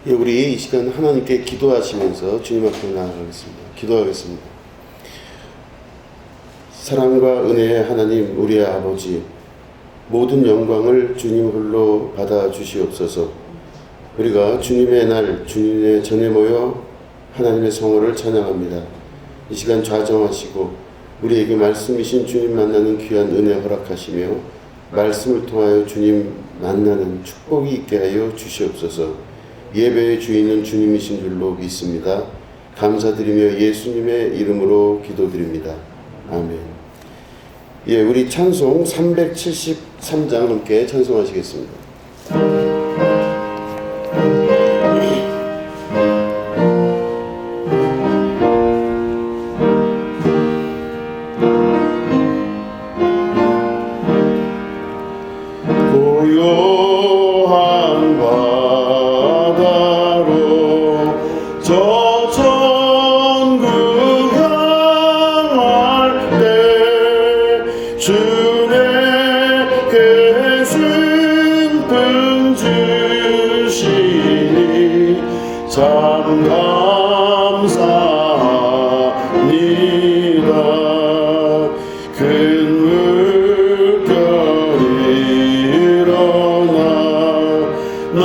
예, 우리 이 시간 하나님께 기도하시면서 주님 앞에 나아가겠습니다. 기도하겠습니다. 사랑과 은혜의 하나님, 우리의 아버지, 모든 영광을 주님 홀로 받아 주시옵소서. 우리가 주님의 날, 주님의 전에 모여 하나님의 성호를 찬양합니다. 이 시간 좌정하시고 우리에게 말씀이신 주님 만나는 귀한 은혜 허락하시며 말씀을 통하여 주님 만나는 축복이 있게 하여 주시옵소서. 예배의 주인은 주님이신 줄로 믿습니다. 감사드리며 예수님의 이름으로 기도드립니다. 아멘. 예, 우리 찬송 373장 함께 찬송하시겠습니다. 고요한 바다로 저 천국 향할 때 주님께 승분 주시니 참 감사합니다. 큰 물결이 일어나 나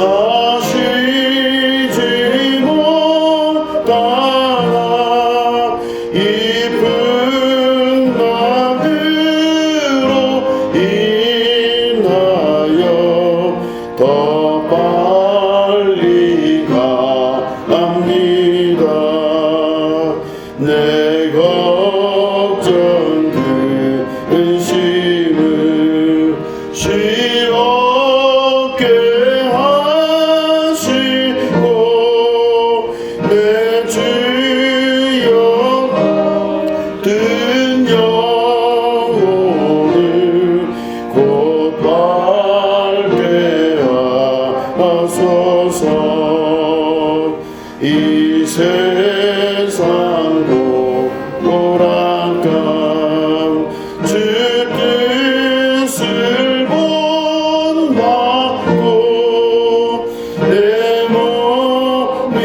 쉬지 못하나 깊은 밤으로 인하여 더 빨리 갑니다. 내 걱정 근심을 쉬었게 하시고 내 주여 든 영혼을 곧 밝게 하소서. 이 세상 고랑감 주 뜻을 본받고 내 몸이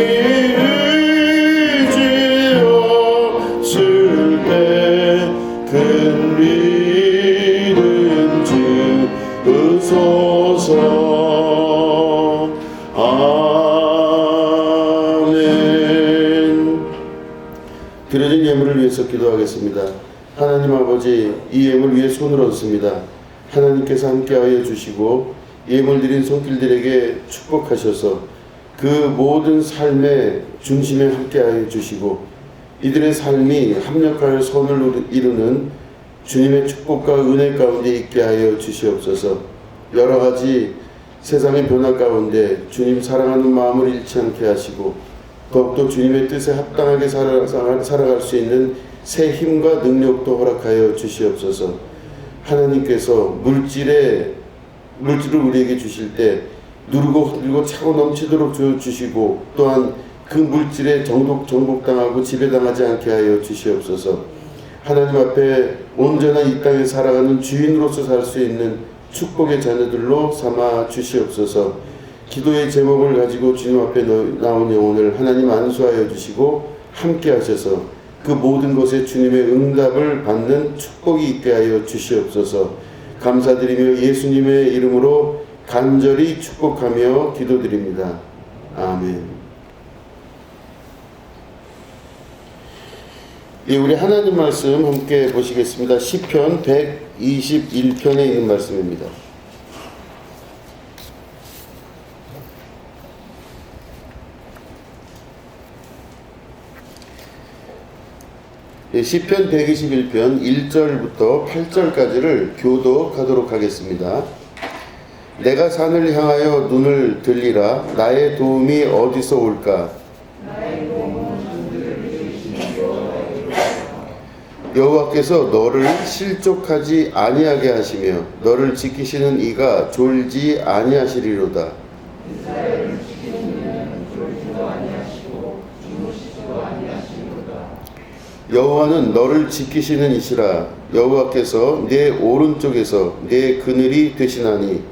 의지없을 때 큰 믿음 주소서. 아멘. 드려진 예물을 위해서 기도하겠습니다. 하나님 아버지, 이 예물 위에 손을 얹습니다. 하나님께서 함께하여 주시고 예물 드린 손길들에게 축복하셔서 그 모든 삶의 중심에 함께하여 주시고 이들의 삶이 합력하여 선을 이루는 주님의 축복과 은혜 가운데 있게 하여 주시옵소서. 여러 가지 세상의 변화 가운데 주님 사랑하는 마음을 잃지 않게 하시고 더욱더 주님의 뜻에 합당하게 살아갈 수 있는 새 힘과 능력도 허락하여 주시옵소서. 하나님께서 물질을 우리에게 주실 때 누르고 흔들고 차고 넘치도록 주시고 또한 그 물질에 정복당하고 지배당하지 않게 하여 주시옵소서. 하나님 앞에 온전한 이 땅에 살아가는 주인으로서 살 수 있는 축복의 자녀들로 삼아 주시옵소서. 기도의 제목을 가지고 주님 앞에 나온 영혼을 하나님 안수하여 주시고 함께 하셔서 그 모든 것에 주님의 응답을 받는 축복이 있게 하여 주시옵소서. 감사드리며 예수님의 이름으로 간절히 축복하며 기도드립니다. 아멘. 예, 우리 하나님 말씀 함께 보시겠습니다. 시편 121편에 있는 말씀입니다. 예, 시편 121편 1절부터 8절까지를 교독하도록 하겠습니다. 내가 산을 향하여 눈을 들리라. 나의 도움이 어디서 올까? 여호와께서 너를 실족하지 아니하게 하시며 너를 지키시는 이가 졸지 아니하시리로다. 여호와는 너를 지키시는 이시라. 여호와께서 내 오른쪽에서 내 그늘이 되시나니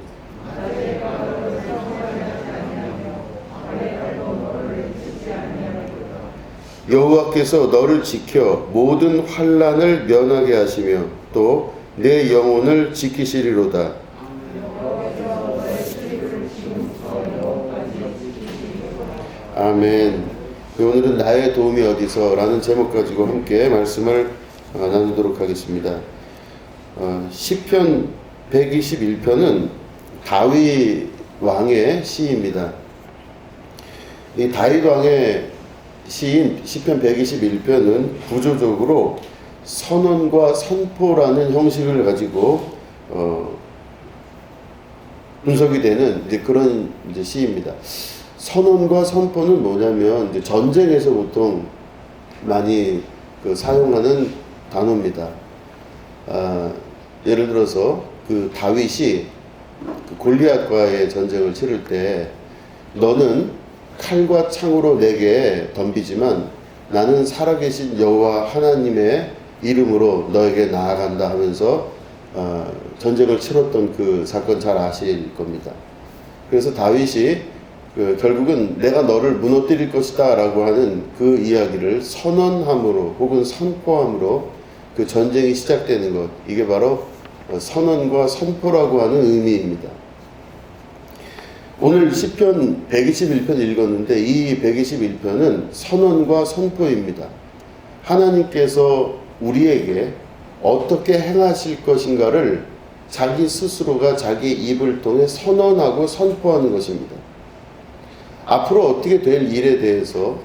여호와께서 너를 지켜 모든 환난을 면하게 하시며 또 내 영혼을 지키시리로다. 아멘. 오늘은 나의 도움이 어디서? 라는 제목 가지고 함께 말씀을 나누도록 하겠습니다. 시편 121편은 다윗 왕의 시입니다. 이 다윗 왕의 시인 시편 121편은 구조적으로 선언과 선포라는 형식을 가지고 분석이 되는 이제 그런 이제 시입니다. 선언과 선포는 뭐냐면 이제 전쟁에서 보통 많이 사용하는 단어입니다. 예를 들어서 그 다윗이 그 골리앗과의 전쟁을 치를 때 너는 칼과 창으로 내게 덤비지만 나는 살아계신 여호와 하나님의 이름으로 너에게 나아간다 하면서 전쟁을 치렀던 그 사건 잘 아실 겁니다. 그래서 다윗이 결국은 내가 너를 무너뜨릴 것이다 라고 하는 그 이야기를 선언함으로 혹은 선포함으로 그 전쟁이 시작되는 것, 이게 바로 선언과 선포라고 하는 의미입니다. 오늘 시편 121편 읽었는데 이 121편은 선언과 선포입니다. 하나님께서 우리에게 어떻게 행하실 것인가를 자기 스스로가 자기 입을 통해 선언하고 선포하는 것입니다. 앞으로 어떻게 될 일에 대해서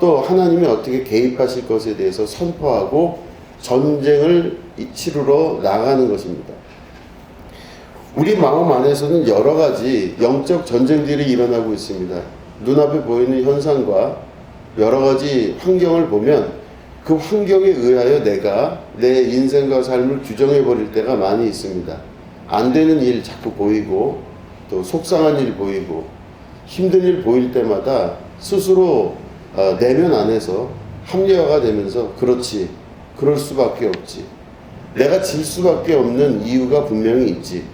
또 하나님이 어떻게 개입하실 것에 대해서 선포하고 전쟁을 치르러 나가는 것입니다. 우리 마음 안에서는 여러 가지 영적 전쟁들이 일어나고 있습니다. 눈앞에 보이는 현상과 여러 가지 환경을 보면 그 환경에 의하여 내가 내 인생과 삶을 규정해 버릴 때가 많이 있습니다. 안 되는 일 자꾸 보이고 또 속상한 일 보이고 힘든 일 보일 때마다 스스로 내면 안에서 합리화가 되면서 그렇지, 그럴 수밖에 없지, 내가 질 수밖에 없는 이유가 분명히 있지,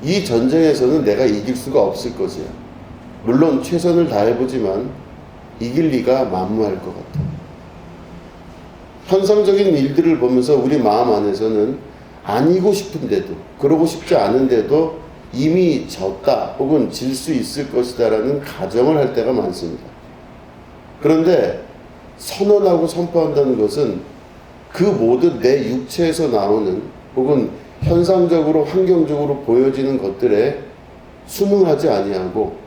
이 전쟁에서는 내가 이길 수가 없을 것이야, 물론 최선을 다해보지만 이길 리가 만무할 것 같아. 현상적인 일들을 보면서 우리 마음 안에서는 아니고 싶은데도, 그러고 싶지 않은데도 이미 졌다 혹은 질 수 있을 것이다 라는 가정을 할 때가 많습니다. 그런데 선언하고 선포한다는 것은 그 모든 내 육체에서 나오는 혹은 현상적으로 환경적으로 보여지는 것들에 순응하지 아니하고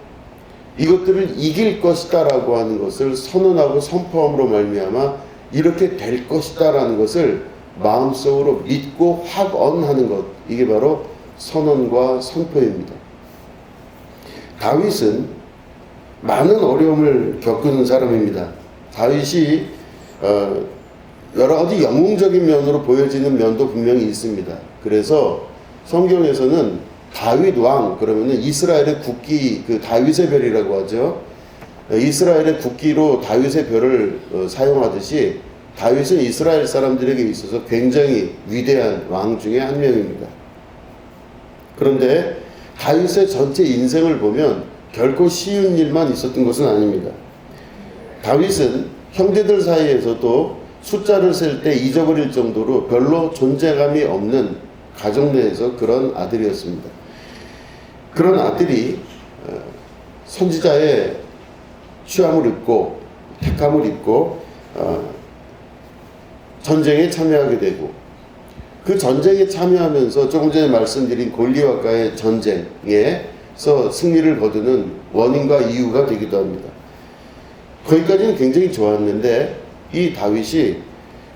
이것들을 이길 것이다 라고 하는 것을 선언하고 선포함으로 말미암아 이렇게 될 것이다 라는 것을 마음속으로 믿고 확언하는 것, 이게 바로 선언과 선포입니다. 다윗은 많은 어려움을 겪는 사람입니다. 다윗이 여러 가지 영웅적인 면으로 보여지는 면도 분명히 있습니다. 그래서 성경에서는 다윗 왕 그러면은 이스라엘의 국기, 그 다윗의 별이라고 하죠. 이스라엘의 국기로 다윗의 별을 사용하듯이 다윗은 이스라엘 사람들에게 있어서 굉장히 위대한 왕 중에 한 명입니다. 그런데 다윗의 전체 인생을 보면 결코 쉬운 일만 있었던 것은 아닙니다. 다윗은 형제들 사이에서도 숫자를 셀 때 잊어버릴 정도로 별로 존재감이 없는 가정 내에서 그런 아들이었습니다. 그런 아들이 선지자의 취함을 입고 택함을 입고 전쟁에 참여하게 되고 그 전쟁에 참여하면서 조금 전에 말씀드린 골리앗과의 전쟁에서 승리를 거두는 원인과 이유가 되기도 합니다. 거기까지는 굉장히 좋았는데 이 다윗이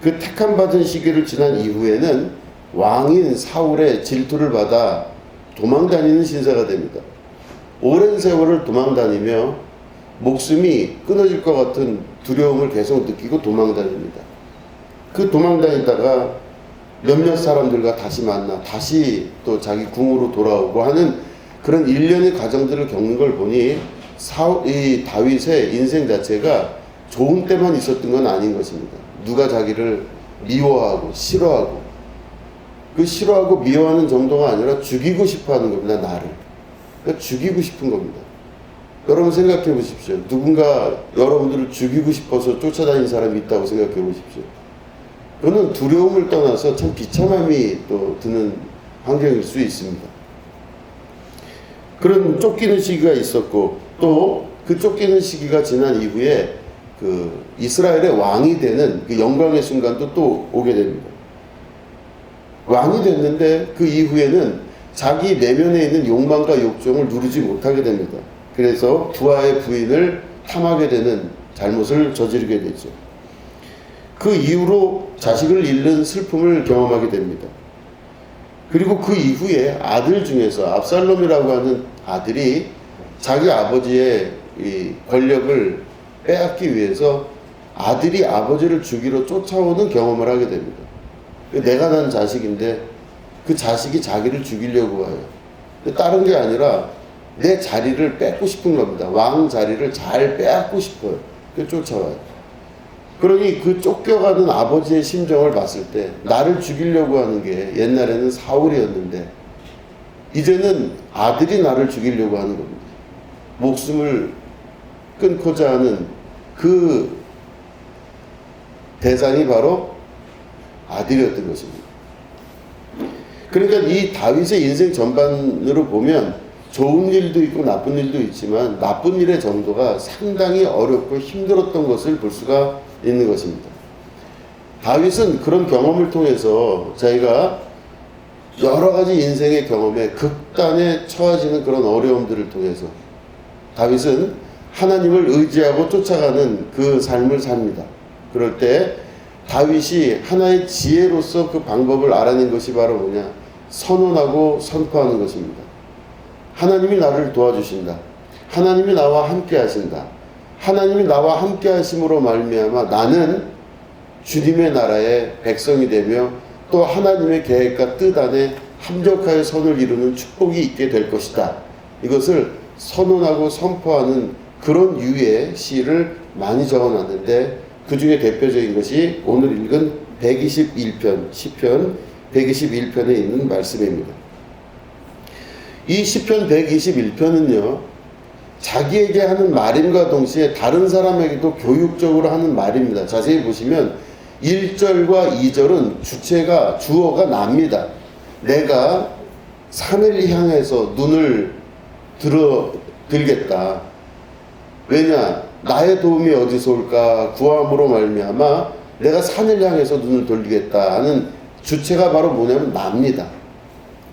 그 택함받은 시기를 지난 이후에는 왕인 사울의 질투를 받아 도망다니는 신세가 됩니다. 오랜 세월을 도망다니며 목숨이 끊어질 것 같은 두려움을 계속 느끼고 도망다닙니다. 그 도망다니다가 몇몇 사람들과 다시 만나 다시 또 자기 궁으로 돌아오고 하는 그런 일련의 과정들을 겪는 걸 보니 이 다윗의 인생 자체가 좋은 때만 있었던 건 아닌 것입니다. 누가 자기를 미워하고 싫어하고 그 싫어하고 미워하는 정도가 아니라 죽이고 싶어 하는 겁니다. 나를. 그러니까 죽이고 싶은 겁니다. 여러분 생각해 보십시오. 누군가 여러분들을 죽이고 싶어서 쫓아다니는 사람이 있다고 생각해 보십시오. 그거는 두려움을 떠나서 참 비참함이 또 드는 환경일 수 있습니다. 그런 쫓기는 시기가 있었고, 또 그 쫓기는 시기가 지난 이후에 그 이스라엘의 왕이 되는 그 영광의 순간도 또 오게 됩니다. 왕이 됐는데 그 이후에는 자기 내면에 있는 욕망과 욕정을 누르지 못하게 됩니다. 그래서 부하의 부인을 탐하게 되는 잘못을 저지르게 되죠. 그 이후로 자식을 잃는 슬픔을 경험하게 됩니다. 그리고 그 이후에 아들 중에서 압살롬이라고 하는 아들이 자기 아버지의 이 권력을 빼앗기 위해서 아들이 아버지를 죽이러 쫓아오는 경험을 하게 됩니다. 내가 난 자식인데 그 자식이 자기를 죽이려고 해요. 다른 게 아니라 내 자리를 뺏고 싶은 겁니다. 왕 자리를 잘 빼앗고 싶어요. 그래서 쫓아와요. 그러니 그 쫓겨가는 아버지의 심정을 봤을 때 나를 죽이려고 하는 게 옛날에는 사울이었는데 이제는 아들이 나를 죽이려고 하는 겁니다. 목숨을 끊고자 하는 그 대상이 바로 아들이었던 것입니다. 그러니까 이 다윗의 인생 전반으로 보면 좋은 일도 있고 나쁜 일도 있지만 나쁜 일의 정도가 상당히 어렵고 힘들었던 것을 볼 수가 있는 것입니다. 다윗은 그런 경험을 통해서 자기가 여러 가지 인생의 경험에 극단에 처해지는 그런 어려움들을 통해서 다윗은 하나님을 의지하고 쫓아가는 그 삶을 삽니다. 그럴 때 다윗이 하나의 지혜로서 그 방법을 알아낸 것이 바로 뭐냐? 선언하고 선포하는 것입니다. 하나님이 나를 도와주신다. 하나님이 나와 함께 하신다. 하나님이 나와 함께 하심으로 말미암아 나는 주님의 나라의 백성이 되며 또 하나님의 계획과 뜻 안에 합력하여 선을 이루는 축복이 있게 될 것이다. 이것을 선언하고 선포하는 그런 유의 시를 많이 적어놨는데 그 중에 대표적인 것이 오늘 읽은 121편, 시편 121편에 있는 말씀입니다. 이 시편 121편은요, 자기에게 하는 말임과 동시에 다른 사람에게도 교육적으로 하는 말입니다. 자세히 보시면 1절과 2절은 주어가 납니다. 내가 산을 향해서 눈을 들겠다. 왜냐? 나의 도움이 어디서 올까? 구함으로 말미암아 내가 산을 향해서 눈을 돌리겠다 하는 주체가 바로 뭐냐면 납니다.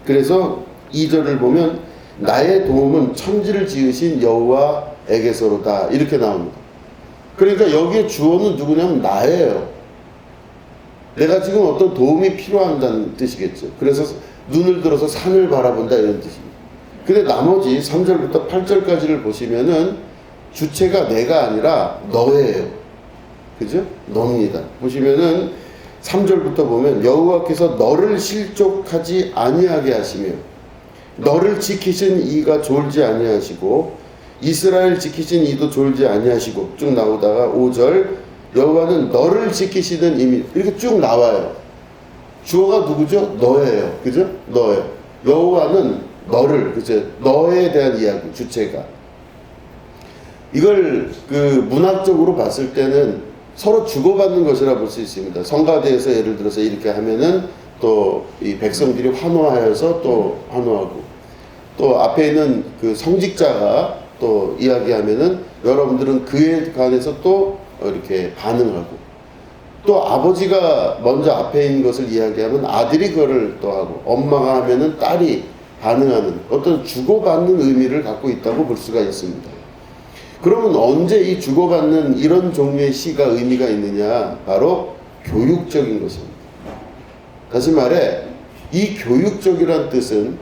그래서 2절을 보면 나의 도움은 천지를 지으신 여호와에게서로다 이렇게 나옵니다. 그러니까 여기에 주어는 누구냐면 나예요. 내가 지금 어떤 도움이 필요한다는 뜻이겠죠. 그래서 눈을 들어서 산을 바라본다 이런 뜻입니다. 근데 나머지 3절부터 8절까지를 보시면은 주체가 내가 아니라 너예요. 그죠? 너입니다. 보시면은 3절부터 보면 여호와께서 너를 실족하지 아니하게 하시며 너를 지키신 이가 졸지 아니하시고 이스라엘 지키신 이도 졸지 아니하시고 쭉 나오다가 5절 여호와는 너를 지키시는 이미 이렇게 쭉 나와요. 주어가 누구죠? 너예요. 그죠? 너예요. 여호와는 너를, 그죠? 너에 대한 이야기, 주체가. 이걸 그 문학적으로 봤을 때는 서로 주고받는 것이라 볼 수 있습니다. 성가대에서 예를 들어서 이렇게 하면은 또 이 백성들이 환호하여서 또 환호하고 또 앞에 있는 그 성직자가 또 이야기하면은 여러분들은 그에 관해서 또 이렇게 반응하고 또 아버지가 먼저 앞에 있는 것을 이야기하면 아들이 그거를 또 하고 엄마가 하면은 딸이 반응하는 어떤 주고받는 의미를 갖고 있다고 볼 수가 있습니다. 그러면 언제 이 주고받는 이런 종류의 시가 의미가 있느냐? 바로 교육적인 것입니다. 다시 말해 이 교육적이란 뜻은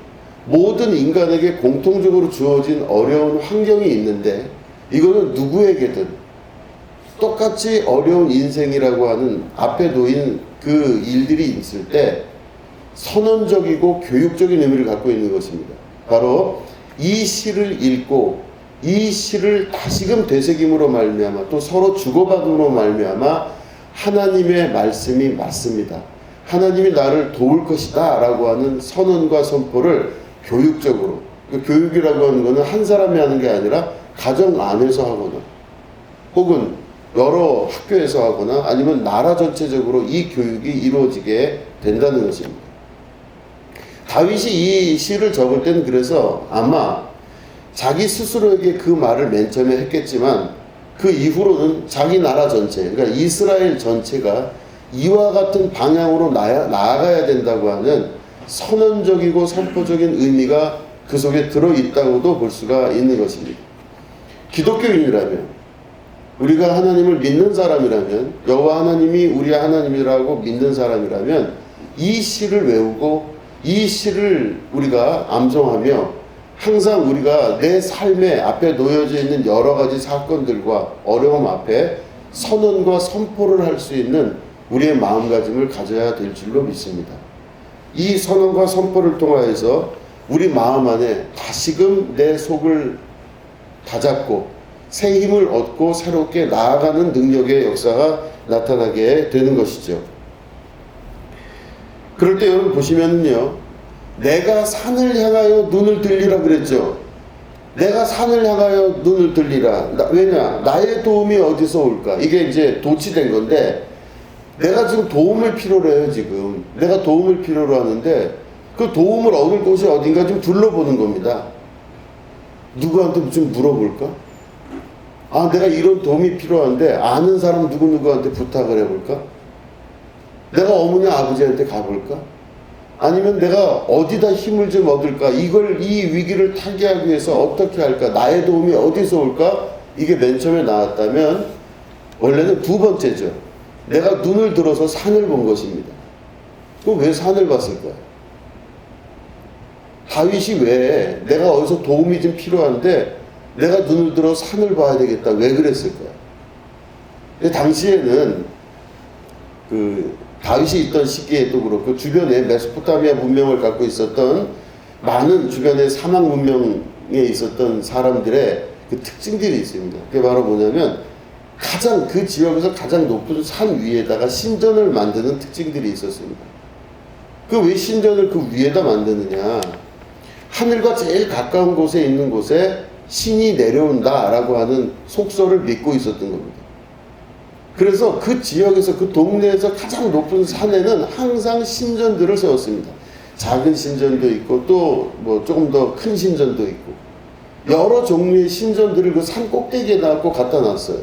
모든 인간에게 공통적으로 주어진 어려운 환경이 있는데 이거는 누구에게든 똑같이 어려운 인생이라고 하는 앞에 놓인 그 일들이 있을 때 선언적이고 교육적인 의미를 갖고 있는 것입니다. 바로 이 시를 읽고 이 시를 다시금 되새김으로 말미암아 또 서로 주고받음으로 말미암아 하나님의 말씀이 맞습니다. 하나님이 나를 도울 것이다 라고 하는 선언과 선포를 교육적으로, 교육이라고 하는 것은 한 사람이 하는 게 아니라 가정 안에서 하거나 혹은 여러 학교에서 하거나 아니면 나라 전체적으로 이 교육이 이루어지게 된다는 것입니다. 다윗이 이 시를 적을 때는 그래서 아마 자기 스스로에게 그 말을 맨 처음에 했겠지만 그 이후로는 자기 나라 전체, 그러니까 이스라엘 전체가 이와 같은 방향으로 나아가야 된다고 하는 선언적이고 선포적인 의미가 그 속에 들어있다고도 볼 수가 있는 것입니다. 기독교인이라면, 우리가 하나님을 믿는 사람이라면, 여호와 하나님이 우리 하나님이라고 믿는 사람이라면 이 시를 외우고 이 시를 우리가 암송하며 항상 우리가 내 삶에 앞에 놓여져 있는 여러 가지 사건들과 어려움 앞에 선언과 선포를 할 수 있는 우리의 마음가짐을 가져야 될 줄로 믿습니다. 이 선언과 선포를 통하여서 우리 마음 안에 다시금 내 속을 다잡고 새 힘을 얻고 새롭게 나아가는 능력의 역사가 나타나게 되는 것이죠. 그럴 때 여러분 보시면요, 내가 산을 향하여 눈을 들리라 그랬죠. 내가 산을 향하여 눈을 들리라. 왜냐? 나의 도움이 어디서 올까? 이게 이제 도치된 건데, 내가 지금 도움을 필요로 해요. 지금 내가 도움을 필요로 하는데 그 도움을 얻을 곳이 어딘가 좀 둘러보는 겁니다. 누구한테 좀 물어볼까? 아, 내가 이런 도움이 필요한데 아는 사람 누구누구한테 부탁을 해볼까? 내가 어머니 아버지한테 가볼까? 아니면 내가 어디다 힘을 좀 얻을까? 이 위기를 타개하기 위해서 어떻게 할까? 나의 도움이 어디서 올까? 이게 맨 처음에 나왔다면 원래는 두 번째죠. 내가 눈을 들어서 산을 본 것입니다. 그럼 왜 산을 봤을까요? 다윗이 왜 내가 어디서 도움이 좀 필요한데 내가 눈을 들어 산을 봐야 되겠다. 왜 그랬을까요? 당시에는 다윗이 있던 시기에도 그렇고 주변에 메소포타미아 문명을 갖고 있었던 많은 주변의 사막 문명에 있었던 사람들의 그 특징들이 있습니다. 그게 바로 뭐냐면 그 지역에서 가장 높은 산 위에다가 신전을 만드는 특징들이 있었습니다. 왜 신전을 그 위에다 만드느냐? 하늘과 제일 가까운 곳에 있는 곳에 신이 내려온다라고 하는 속설을 믿고 있었던 겁니다. 그래서 그 지역에서 그 동네에서 가장 높은 산에는 항상 신전들을 세웠습니다. 작은 신전도 있고 또 뭐 조금 더 큰 신전도 있고 여러 종류의 신전들을 그 산 꼭대기에 놔갖고 갖다 놨어요.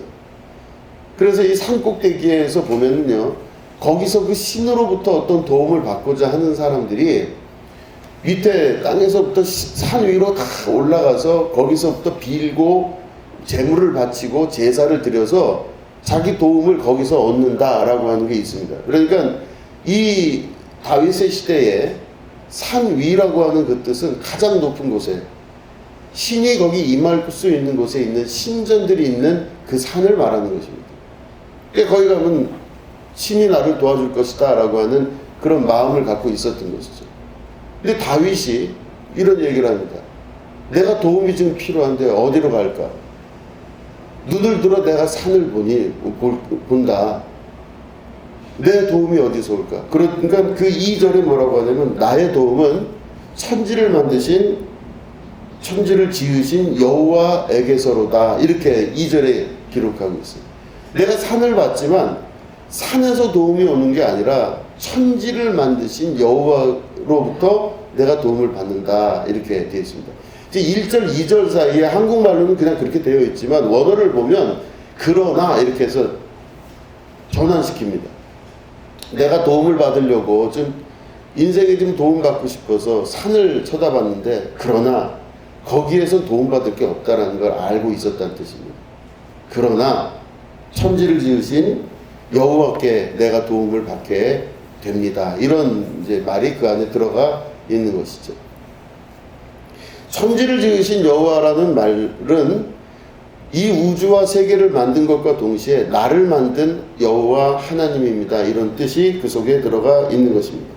그래서 이 산 꼭대기에서 보면은요, 거기서 그 신으로부터 어떤 도움을 받고자 하는 사람들이 밑에 땅에서부터 산 위로 다 올라가서 거기서부터 빌고 제물을 바치고 제사를 드려서 자기 도움을 거기서 얻는다라고 하는 게 있습니다. 그러니까 이 다윗의 시대에 산 위라고 하는 그 뜻은 가장 높은 곳에 신이 거기 임할 수 있는 곳에 있는 신전들이 있는 그 산을 말하는 것입니다. 거기 가면 신이 나를 도와줄 것이다 라고 하는 그런 마음을 갖고 있었던 것이죠. 근데 다윗이 이런 얘기를 합니다. 내가 도움이 좀 필요한데 어디로 갈까? 눈을 들어 내가 산을 본다. 내 도움이 어디서 올까? 그러니까 그 2절에 뭐라고 하냐면 나의 도움은 천지를 지으신 여호와에게서로다. 이렇게 2절에 기록하고 있어요. 내가 산을 봤지만 산에서 도움이 오는 게 아니라 천지를 만드신 여호와로부터 내가 도움을 받는다. 이렇게 되어 있습니다. 이제 1절, 2절 사이에 한국말로는 그냥 그렇게 되어 있지만 원어를 보면 그러나 이렇게 해서 전환시킵니다. 내가 도움을 받으려고 좀 인생에 좀 도움받고 싶어서 산을 쳐다봤는데 그러나 거기에서 도움받을 게 없다는 걸 알고 있었다는 뜻입니다. 그러나 천지를 지으신 여호와께 내가 도움을 받게 됩니다. 이런 이제 말이 그 안에 들어가 있는 것이죠. 천지를 지으신 여호와라는 말은 이 우주와 세계를 만든 것과 동시에 나를 만든 여호와 하나님입니다. 이런 뜻이 그 속에 들어가 있는 것입니다.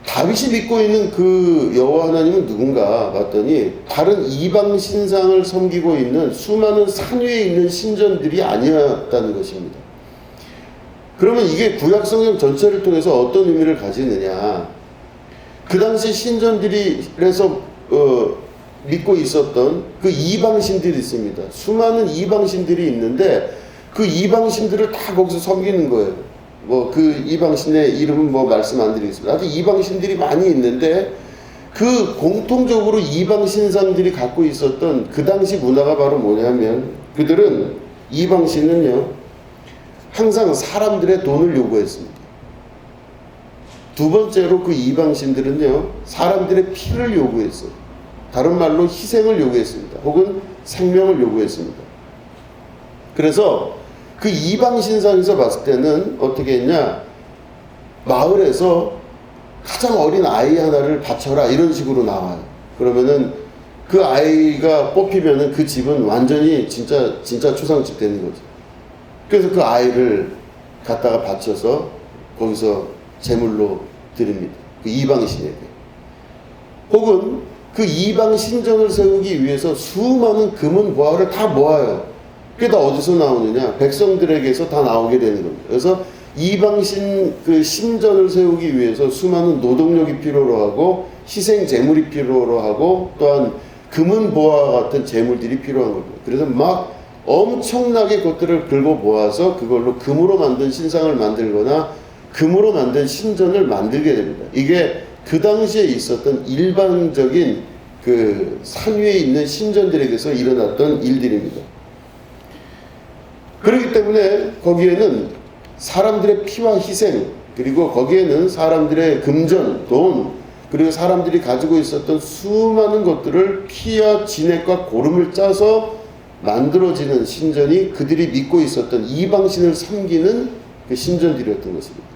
다윗이 믿고 있는 그 여호와 하나님은 누군가 봤더니 다른 이방 신상을 섬기고 있는 수많은 산 위에 있는 신전들이 아니었다는 것입니다. 그러면 이게 구약 성경 전체를 통해서 어떤 의미를 가지느냐? 그 당시 신전들이 그래서 믿고 있었던 그 이방신들이 있습니다. 수많은 이방신들이 있는데 그 이방신들을 다 거기서 섬기는 거예요. 뭐 그 이방신의 이름은 뭐 말씀 안 드리겠습니다. 아주 이방신들이 많이 있는데 그 공통적으로 이방신상들이 갖고 있었던 그 당시 문화가 바로 뭐냐면 그들은 이방신은요 항상 사람들의 돈을 요구했습니다. 두 번째로 그 이방신들은요 사람들의 피를 요구했어요. 다른 말로 희생을 요구했습니다. 혹은 생명을 요구했습니다. 그래서 그 이방신상에서 봤을 때는 어떻게 했냐, 마을에서 가장 어린 아이 하나를 바쳐라 이런 식으로 나와요. 그러면은 그 아이가 뽑히면은 그 집은 완전히 진짜 초상집 되는 거죠. 그래서 그 아이를 갖다가 바쳐서 거기서 제물로 드립니다. 그 이방신에게. 혹은 그 이방 신전을 세우기 위해서 수많은 금은 보화를 다 모아요. 그게 다 어디서 나오느냐? 백성들에게서 다 나오게 되는 겁니다. 그래서 이방신 그 신전을 세우기 위해서 수많은 노동력이 필요로 하고 희생 제물이 필요로 하고 또한 금은 보화와 같은 제물들이 필요한 겁니다. 그래서 막 엄청나게 그것들을 긁어 모아서 그걸로 금으로 만든 신상을 만들거나 금으로 만든 신전을 만들게 됩니다. 이게 그 당시에 있었던 일반적인 그 산 위에 있는 신전들에게서 일어났던 일들입니다. 그렇기 때문에 거기에는 사람들의 피와 희생, 그리고 거기에는 사람들의 금전, 돈, 그리고 사람들이 가지고 있었던 수많은 것들을 피와 진액과 고름을 짜서 만들어지는 신전이 그들이 믿고 있었던 이방신을 섬기는 그 신전들이었던 것입니다.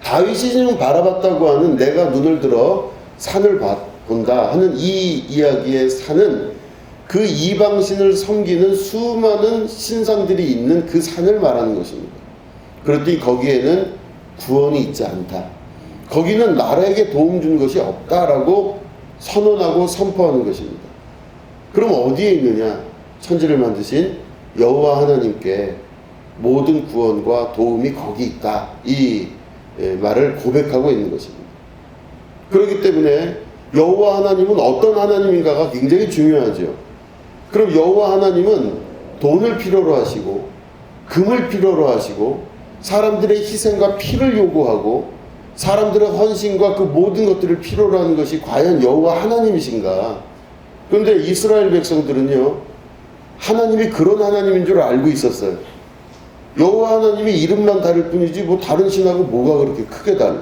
다윗이 지금 바라봤다고 하는 내가 눈을 들어 산을 본다 하는 이 이야기의 산은 그 이방신을 섬기는 수많은 신상들이 있는 그 산을 말하는 것입니다. 그랬더니 거기에는 구원이 있지 않다. 거기는 나라에게 도움 주는 것이 없다라고 선언하고 선포하는 것입니다. 그럼 어디에 있느냐? 천지를 만드신 여호와 하나님께 모든 구원과 도움이 거기 있다. 이 말을 고백하고 있는 것입니다. 그렇기 때문에 여호와 하나님은 어떤 하나님인가가 굉장히 중요하죠. 그럼 여호와 하나님은 돈을 필요로 하시고 금을 필요로 하시고 사람들의 희생과 피를 요구하고 사람들의 헌신과 그 모든 것들을 필요로 하는 것이 과연 여호와 하나님이신가? 그런데 이스라엘 백성들은요 하나님이 그런 하나님인 줄 알고 있었어요. 여호와 하나님이 이름만 다를 뿐이지 뭐 다른 신하고 뭐가 그렇게 크게 달라,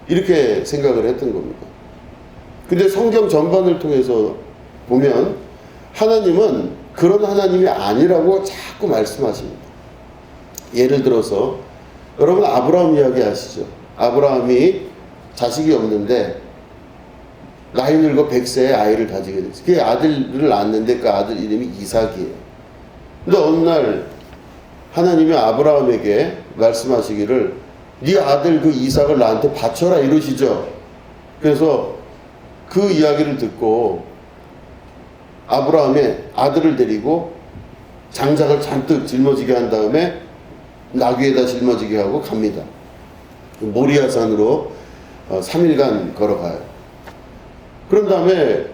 이렇게 생각을 했던 겁니다. 근데 성경 전반을 통해서 보면 하나님은 그런 하나님이 아니라고 자꾸 말씀하십니다. 예를 들어서 여러분 아브라함 이야기 아시죠? 아브라함이 자식이 없는데 나이 늙어 100세에 아이를 가지게 됐어요. 그 아들을 낳았는데 그 아들 이름이 이삭이에요. 근데 어느 날 하나님이 아브라함에게 말씀하시기를 네 아들 그 이삭을 나한테 바쳐라 이러시죠. 그래서 그 이야기를 듣고 아브라함의 아들을 데리고 장작을 잔뜩 짊어지게 한 다음에 나귀에다 짊어지게 하고 갑니다. 모리아산으로 3일간 걸어가요. 그런 다음에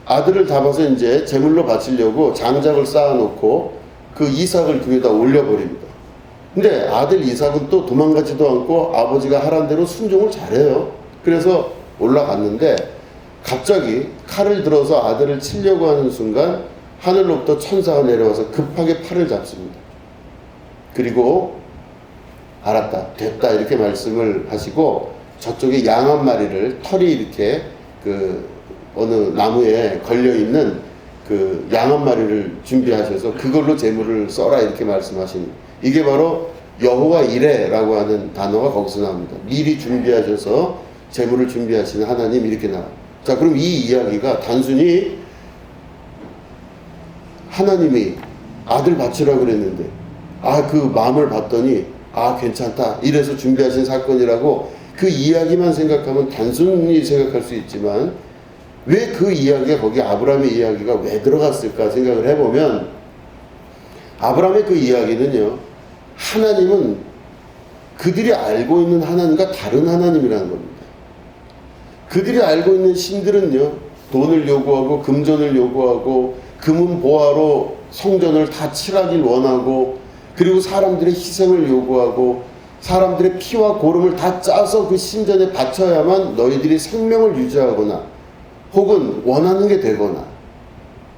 아들을 잡아서 이제 제물로 바치려고 장작을 쌓아놓고 그 이삭을 그 위에다 올려버립니다. 근데 아들 이삭은 또 도망가지도 않고 아버지가 하란 대로 순종을 잘해요. 그래서 올라갔는데 갑자기 칼을 들어서 아들을 치려고 하는 순간 하늘로부터 천사가 내려와서 급하게 팔을 잡습니다. 그리고 알았다, 됐다 이렇게 말씀을 하시고 저쪽에 양 한 마리를 털이 이렇게 그 어느 나무에 걸려있는 그 양 한 마리를 준비하셔서 그걸로 제물을 써라 이렇게 말씀하십니다. 이게 바로 여호와 이레라고 하는 단어가 거기서 나옵니다. 미리 준비하셔서 제물을 준비하시는 하나님 이렇게 나와요. 자, 그럼 이 이야기가 단순히 하나님이 아들 바치라고 그랬는데 그 마음을 봤더니 괜찮다 이래서 준비하신 사건이라고 그 이야기만 생각하면 단순히 생각할 수 있지만 왜 그 이야기가 거기 아브라함의 이야기가 왜 들어갔을까 생각을 해보면 아브라함의 그 이야기는요 하나님은 그들이 알고 있는 하나님과 다른 하나님이라는 겁니다. 그들이 알고 있는 신들은요 돈을 요구하고 금전을 요구하고 금은 보화로 성전을 다 칠하길 원하고, 그리고 사람들의 희생을 요구하고 사람들의 피와 고름을 다 짜서 그 신전에 바쳐야만 너희들이 생명을 유지하거나 혹은 원하는 게 되거나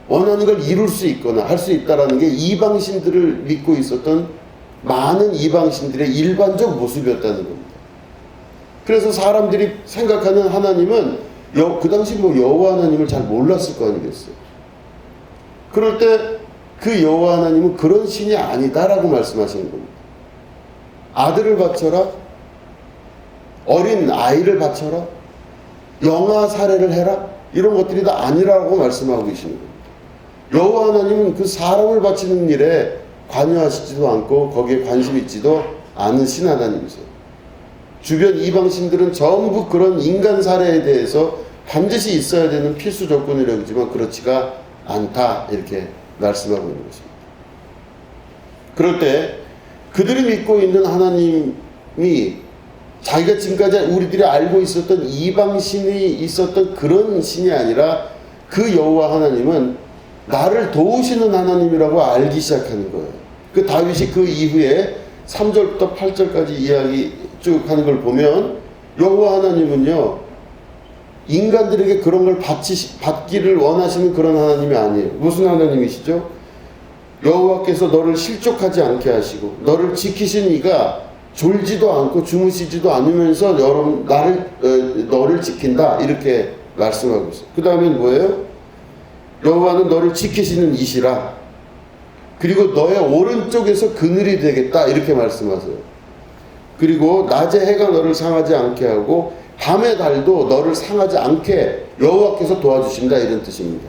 원하는 걸 이룰 수 있거나 할 수 있다라는 게 이방신들을 믿고 있었던 많은 이방신들의 일반적 모습이었다는 겁니다. 그래서 사람들이 생각하는 하나님은 그 당시 뭐 여호와 하나님을 잘 몰랐을 거 아니겠어요. 그럴 때 그 여호와 하나님은 그런 신이 아니다라고 말씀하시는 겁니다. 아들을 바쳐라, 어린 아이를 바쳐라, 영아 살해를 해라, 이런 것들이 다 아니라고 말씀하고 계시는 겁니다. 여호와 하나님은 그 사람을 바치는 일에 관여하시지도 않고 거기에 관심 있지도 않으신 하나님이세요. 주변 이방신들은 전부 그런 인간 살해에 대해서 반드시 있어야 되는 필수 조건이라고 하지만 그렇지가 않다, 이렇게 말씀하고 있는 것입니다. 그럴 때 그들이 믿고 있는 하나님이 자기가 지금까지 우리들이 알고 있었던 이방신이 있었던 그런 신이 아니라 그 여호와 하나님은 나를 도우시는 하나님이라고 알기 시작하는 거예요. 그 다윗이 그 이후에 3절부터 8절까지 이야기 쭉 하는 걸 보면 여호와 하나님은요, 인간들에게 그런 걸 받기를 원하시는 그런 하나님이 아니에요. 무슨 하나님이시죠? 여호와께서 너를 실족하지 않게 하시고 너를 지키신 이가 졸지도 않고 주무시지도 않으면서 너를 지킨다, 이렇게 말씀하고 있어요. 그 다음엔 뭐예요? 여호와는 너를 지키시는 이시라. 그리고 너의 오른쪽에서 그늘이 되겠다, 이렇게 말씀하세요. 그리고 낮에 해가 너를 상하지 않게 하고 밤의 달도 너를 상하지 않게 여호와께서 도와주신다, 이런 뜻입니다.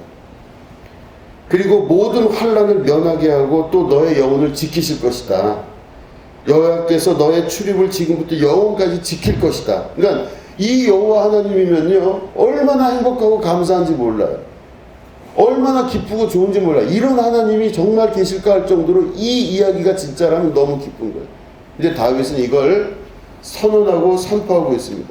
그리고 모든 환난을 면하게 하고 또 너의 영혼을 지키실 것이다. 여호와께서 너의 출입을 지금부터 영원까지 지킬 것이다. 그러니까 이 여호와 하나님이면요, 얼마나 행복하고 감사한지 몰라요. 얼마나 기쁘고 좋은지 몰라요. 이런 하나님이 정말 계실까 할 정도로 이 이야기가 진짜라면 너무 기쁜 거예요. 근데 다윗은 이걸 선언하고 선포하고 있습니다.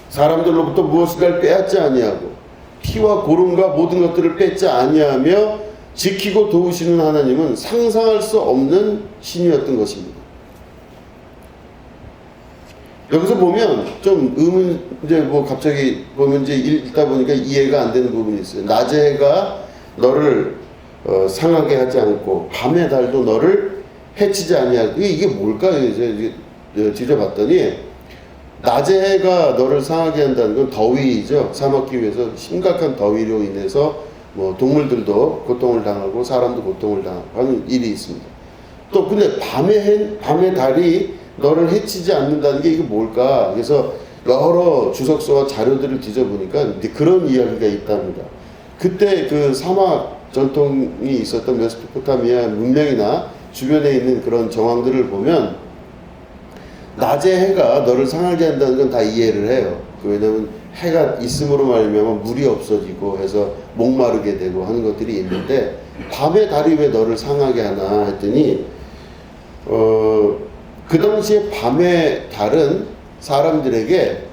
사람들로부터 무엇인가를 빼앗지 아니하고 피와 고름과 모든 것들을 뺏지 아니하며 지키고 도우시는 하나님은 상상할 수 없는 신이었던 것입니다. 여기서 보면 좀 이제 뭐 갑자기 보면 이제 읽다 보니까 이해가 안 되는 부분이 있어요. 낮의 해가 너를 상하게 하지 않고 밤의 달도 너를 해치지 아니하고, 이게 뭘까요? 이제 뒤져봤더니 낮의 해가 너를 상하게 한다는 건 더위죠. 사막기후에서 심각한 더위로 인해서 뭐 동물들도 고통을 당하고 사람도 고통을 당하고 하는 일이 있습니다. 또 근데 밤의 달이 너를 해치지 않는다는 게 이게 뭘까? 그래서 여러 주석서와 자료들을 뒤져보니까 그런 이야기가 있답니다. 그때 그 사막 전통이 있었던 메소포타미아 문명이나 주변에 있는 그런 정황들을 보면 낮에 해가 너를 상하게 한다는 건 다 이해를 해요. 왜냐하면 해가 있음으로 말미암아 물이 없어지고 해서 목마르게 되고 하는 것들이 있는데 밤에 달이 왜 너를 상하게 하나 했더니 그 당시에 밤의 달은 사람들에게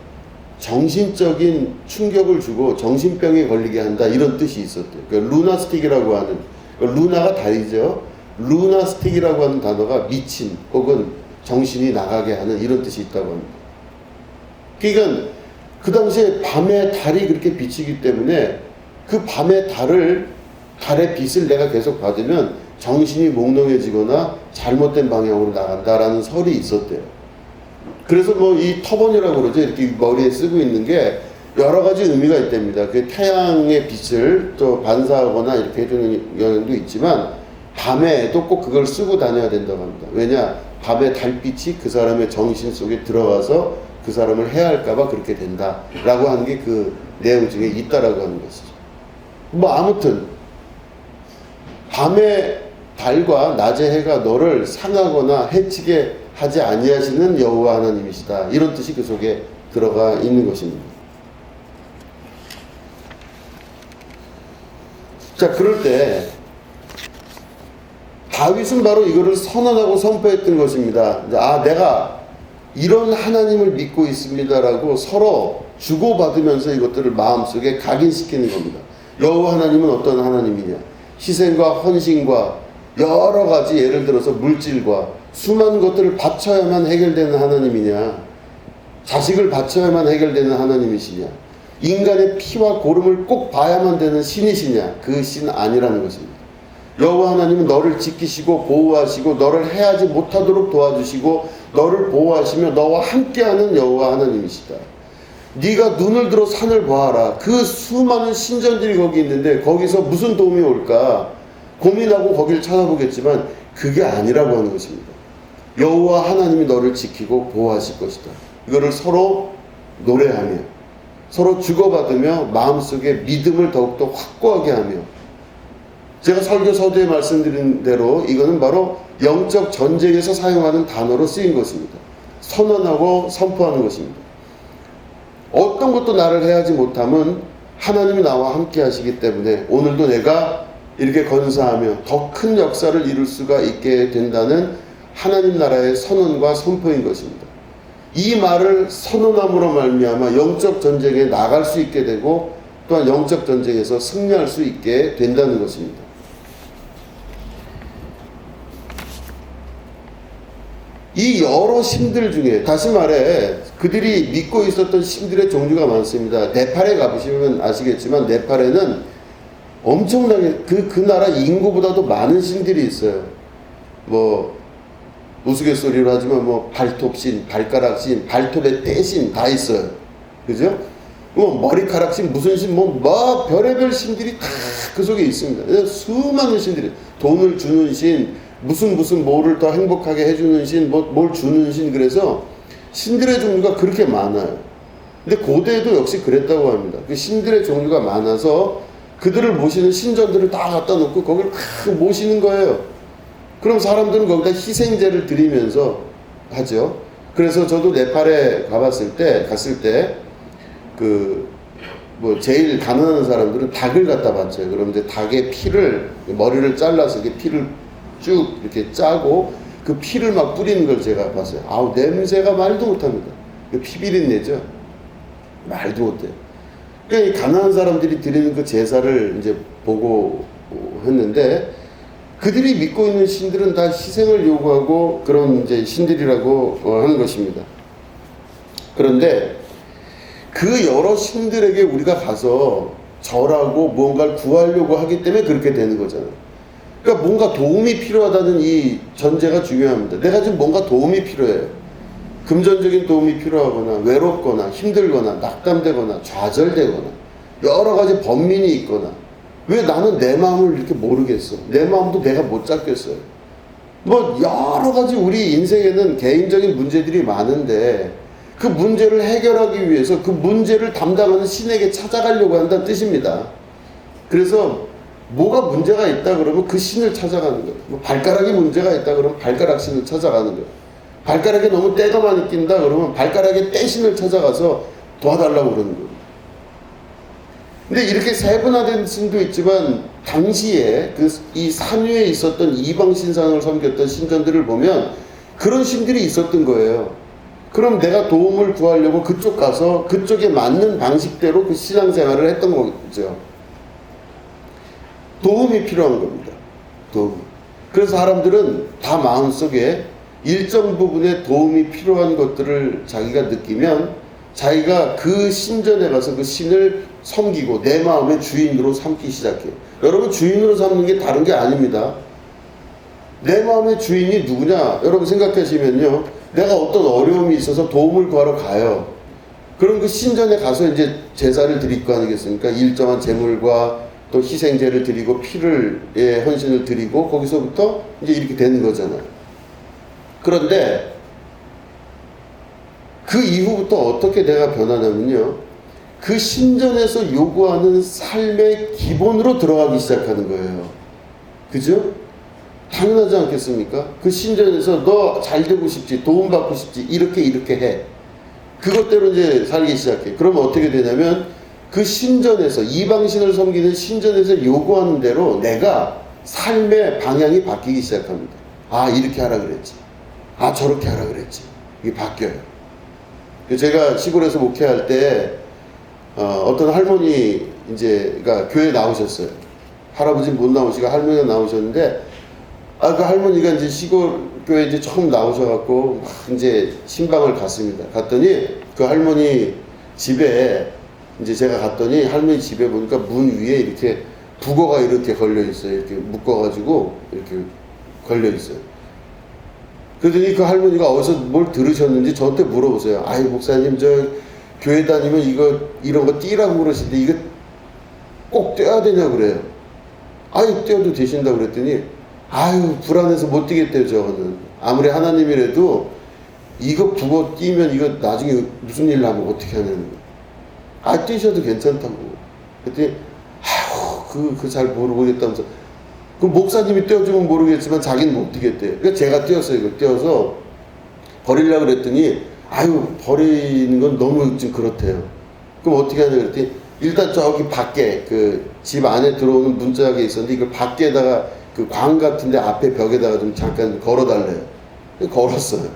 정신적인 충격을 주고 정신병에 걸리게 한다, 이런 뜻이 있었대요. 그러니까 루나스틱이라고 하는, 루나가 달이죠. 루나스틱이라고 하는 단어가 미친 혹은 정신이 나가게 하는 이런 뜻이 있다고 합니다. 그러니까 그 당시에 밤에 달이 그렇게 비치기 때문에 그 밤에 달의 빛을 내가 계속 받으면 정신이 몽롱해지거나 잘못된 방향으로 나간다라는 설이 있었대요. 그래서 뭐 이 터번이라고 그러죠. 이렇게 머리에 쓰고 있는 게 여러 가지 의미가 있답니다. 그 태양의 빛을 또 반사하거나 이렇게 해주는 영향도 있지만 밤에도 꼭 그걸 쓰고 다녀야 된다고 합니다. 왜냐? 밤의 달빛이 그 사람의 정신 속에 들어가서 그 사람을 해할까봐 그렇게 된다라고 하는 게 그 내용 중에 있다라고 하는 것이죠. 뭐 아무튼 밤의 달과 낮의 해가 너를 상하거나 해치게 하지 아니하시는 여호와 하나님이시다, 이런 뜻이 그 속에 들어가 있는 것입니다. 자, 그럴 때 다윗은 바로 이거를 선언하고 선포했던 것입니다. 내가 이런 하나님을 믿고 있습니다라고 서로 주고받으면서 이것들을 마음속에 각인시키는 겁니다. 여호와 하나님은 어떤 하나님이냐? 희생과 헌신과 여러 가지, 예를 들어서 물질과 수많은 것들을 바쳐야만 해결되는 하나님이냐? 자식을 바쳐야만 해결되는 하나님이시냐? 인간의 피와 고름을 꼭 봐야만 되는 신이시냐? 그 신 아니라는 것입니다. 여호와 하나님은 너를 지키시고 보호하시고 너를 해하지 못하도록 도와주시고 너를 보호하시며 너와 함께하는 여호와 하나님이시다. 네가 눈을 들어 산을 보아라. 그 수많은 신전들이 거기 있는데 거기서 무슨 도움이 올까 고민하고 거기를 찾아보겠지만 그게 아니라고 하는 것입니다. 여호와 하나님이 너를 지키고 보호하실 것이다. 이거를 서로 노래하며 서로 주고받으며 마음속에 믿음을 더욱더 확고하게 하며, 제가 설교 서두에 말씀드린 대로 이거는 바로 영적 전쟁에서 사용하는 단어로 쓰인 것입니다. 선언하고 선포하는 것입니다. 어떤 것도 나를 해하지 못함은 하나님이 나와 함께 하시기 때문에 오늘도 내가 이렇게 건사하며 더 큰 역사를 이룰 수가 있게 된다는 하나님 나라의 선언과 선포인 것입니다. 이 말을 선언함으로 말미암아 영적 전쟁에 나갈 수 있게 되고 또한 영적 전쟁에서 승리할 수 있게 된다는 것입니다. 이 여러 신들 중에, 다시 말해 그들이 믿고 있었던 신들의 종류가 많습니다. 네팔에 가보시면 아시겠지만 네팔에는 엄청나게 그 나라 인구보다도 많은 신들이 있어요. 뭐 우스갯소리로 하지만 뭐 발톱신, 발가락신, 발톱의 떼신 다 있어요. 그죠? 뭐 머리카락신, 무슨 신, 뭐 별의별 신들이 다 그 속에 있습니다. 수많은 신들이, 돈을 주는 신, 무슨 뭐를 더 행복하게 해주는 신, 뭘 주는 신, 그래서 신들의 종류가 그렇게 많아요. 근데 고대에도 역시 그랬다고 합니다. 그 신들의 종류가 많아서 그들을 모시는 신전들을 다 갖다 놓고 거기를 모시는 거예요. 그럼 사람들은 거기다 희생제를 드리면서 하죠. 그래서 저도 네팔에 갔을 때 제일 가난한 사람들은 닭을 갖다 바쳐요. 그럼 이제 닭의 피를, 머리를 잘라서 이렇게 피를 쭉 이렇게 짜고 그 피를 막 뿌리는 걸 제가 봤어요. 아우, 냄새가 말도 못합니다. 피비린내죠. 말도 못해요. 그러니까 이 가난한 사람들이 드리는 그 제사를 이제 보고 했는데, 그들이 믿고 있는 신들은 다 희생을 요구하고 그런 이제 신들이라고 하는 것입니다. 그런데 그 여러 신들에게 우리가 가서 절하고 무언가를 구하려고 하기 때문에 그렇게 되는 거잖아요. 그러니까 뭔가 도움이 필요하다는 이 전제가 중요합니다. 내가 지금 뭔가 도움이 필요해요. 금전적인 도움이 필요하거나 외롭거나 힘들거나 낙담되거나 좌절되거나 여러 가지 번민이 있거나, 왜 나는 내 마음을 이렇게 모르겠어? 내 마음도 내가 못 잡겠어요. 뭐 여러 가지 우리 인생에는 개인적인 문제들이 많은데 그 문제를 해결하기 위해서 그 문제를 담당하는 신에게 찾아가려고 한다는 뜻입니다. 그래서 뭐가 문제가 있다 그러면 그 신을 찾아가는 거예요. 뭐 발가락이 문제가 있다 그러면 발가락 신을 찾아가는 거예요. 발가락에 너무 때가 많이 낀다 그러면 발가락에 떼신을 찾아가서 도와달라고 그러는 거예요. 근데 이렇게 세분화된 신도 있지만 당시에 이 산 위에 있었던 이방 신상을 섬겼던 신전들을 보면 그런 신들이 있었던 거예요. 그럼 내가 도움을 구하려고 그쪽 가서 그쪽에 맞는 방식대로 그 신앙생활을 했던 거죠. 도움이 필요한 겁니다. 도움. 그래서 사람들은 다 마음속에 일정 부분의 도움이 필요한 것들을 자기가 느끼면 자기가 그 신전에 가서 그 신을 섬기고 내 마음의 주인으로 삼기 시작해요. 여러분, 주인으로 삼는 게 다른 게 아닙니다. 내 마음의 주인이 누구냐? 여러분 생각하시면요, 내가 어떤 어려움이 있어서 도움을 구하러 가요. 그럼 그 신전에 가서 이제 제사를 드릴 거 아니겠습니까? 일정한 제물과 또 희생제를 드리고 피를, 헌신을 드리고 거기서부터 이제 이렇게 되는 거잖아요. 그런데 그 이후부터 어떻게 내가 변하냐면요, 그 신전에서 요구하는 삶의 기본으로 들어가기 시작하는 거예요. 그죠? 당연하지 않겠습니까? 그 신전에서 너 잘 되고 싶지, 도움받고 싶지, 이렇게 해. 그것대로 이제 살기 시작해. 그러면 어떻게 되냐면 그 신전에서, 이방신을 섬기는 신전에서 요구하는 대로 내가 삶의 방향이 바뀌기 시작합니다. 아, 이렇게 하라 그랬지. 아, 저렇게 하라 그랬지. 이게 바뀌어요. 제가 시골에서 목회할 때 어떤 할머니 이제가 교회에 나오셨어요. 할아버지는 못 나오시고 할머니가 나오셨는데, 그 할머니가 이제 시골 교회 이제 처음 나오셔갖고 막 이제 신방을 갔습니다. 갔더니 그 할머니 집에 이제 제가 갔더니 할머니 집에 보니까 문 위에 이렇게 북어가 이렇게 걸려 있어요. 이렇게 묶어가지고 이렇게 걸려 있어요. 그러더니 그 할머니가 어디서 뭘 들으셨는지 저한테 물어보세요. 아이 목사님 저 교회 다니면 이런 거 띄라고 그러시는데 이거 꼭 떼야 되냐고 그래요. 아유 떼어도 되신다고 그랬더니 아유 불안해서 못 뛰겠대요. 저거는 아무리 하나님이라도 이거 북어 띄면 이거 나중에 무슨 일 나면 어떻게 하냐는 거예요. 뛰셔도 괜찮다고. 그랬더니 아유 그 잘 모르겠다면서 그 목사님이 떼어주면 모르겠지만 자기는 못 뛰겠대요. 그러니까 제가 떼었어요. 이거 떼어서 버리려고 그랬더니 아유 버리는 건 너무 좀 그렇대요. 그럼 어떻게 하냐 그랬더니 일단 저기 밖에 그 집 안에 들어오는 문짝에 있었는데 이걸 밖에다가 그 광 같은데 앞에 벽에다가 좀 잠깐 걸어달래요. 걸었어요.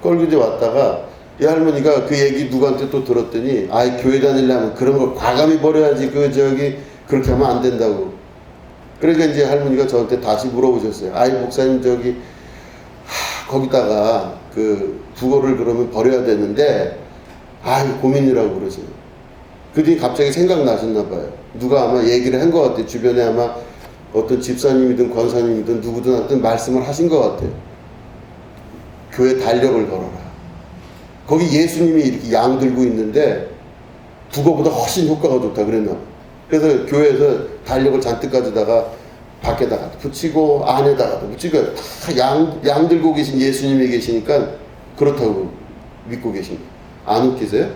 걸고 이제 왔다가 이 할머니가 그 얘기 누구한테 또 들었더니 교회 다니려면 그런 걸 과감히 버려야지 그렇게 하면 안 된다고. 그러니까 이제 할머니가 저한테 다시 물어보셨어요. 목사님 거기다가 그 북어를 그러면 버려야 되는데 고민이라고 그러세요. 그뒤 갑자기 생각나셨나 봐요. 누가 아마 얘기를 한 것 같아요. 주변에 아마 어떤 집사님이든 권사님이든 누구든 하여튼 말씀을 하신 것 같아요. 교회 달력을 걸어라. 거기 예수님이 이렇게 양 들고 있는데 북어보다 훨씬 효과가 좋다 그랬나 봐요. 그래서 교회에서 달력을 잔뜩 가져다가 밖에다가 붙이고 안에다가도 붙이고 다 양 들고 계신 예수님이 계시니까 그렇다고 믿고 계신 거예요. 안 웃기세요?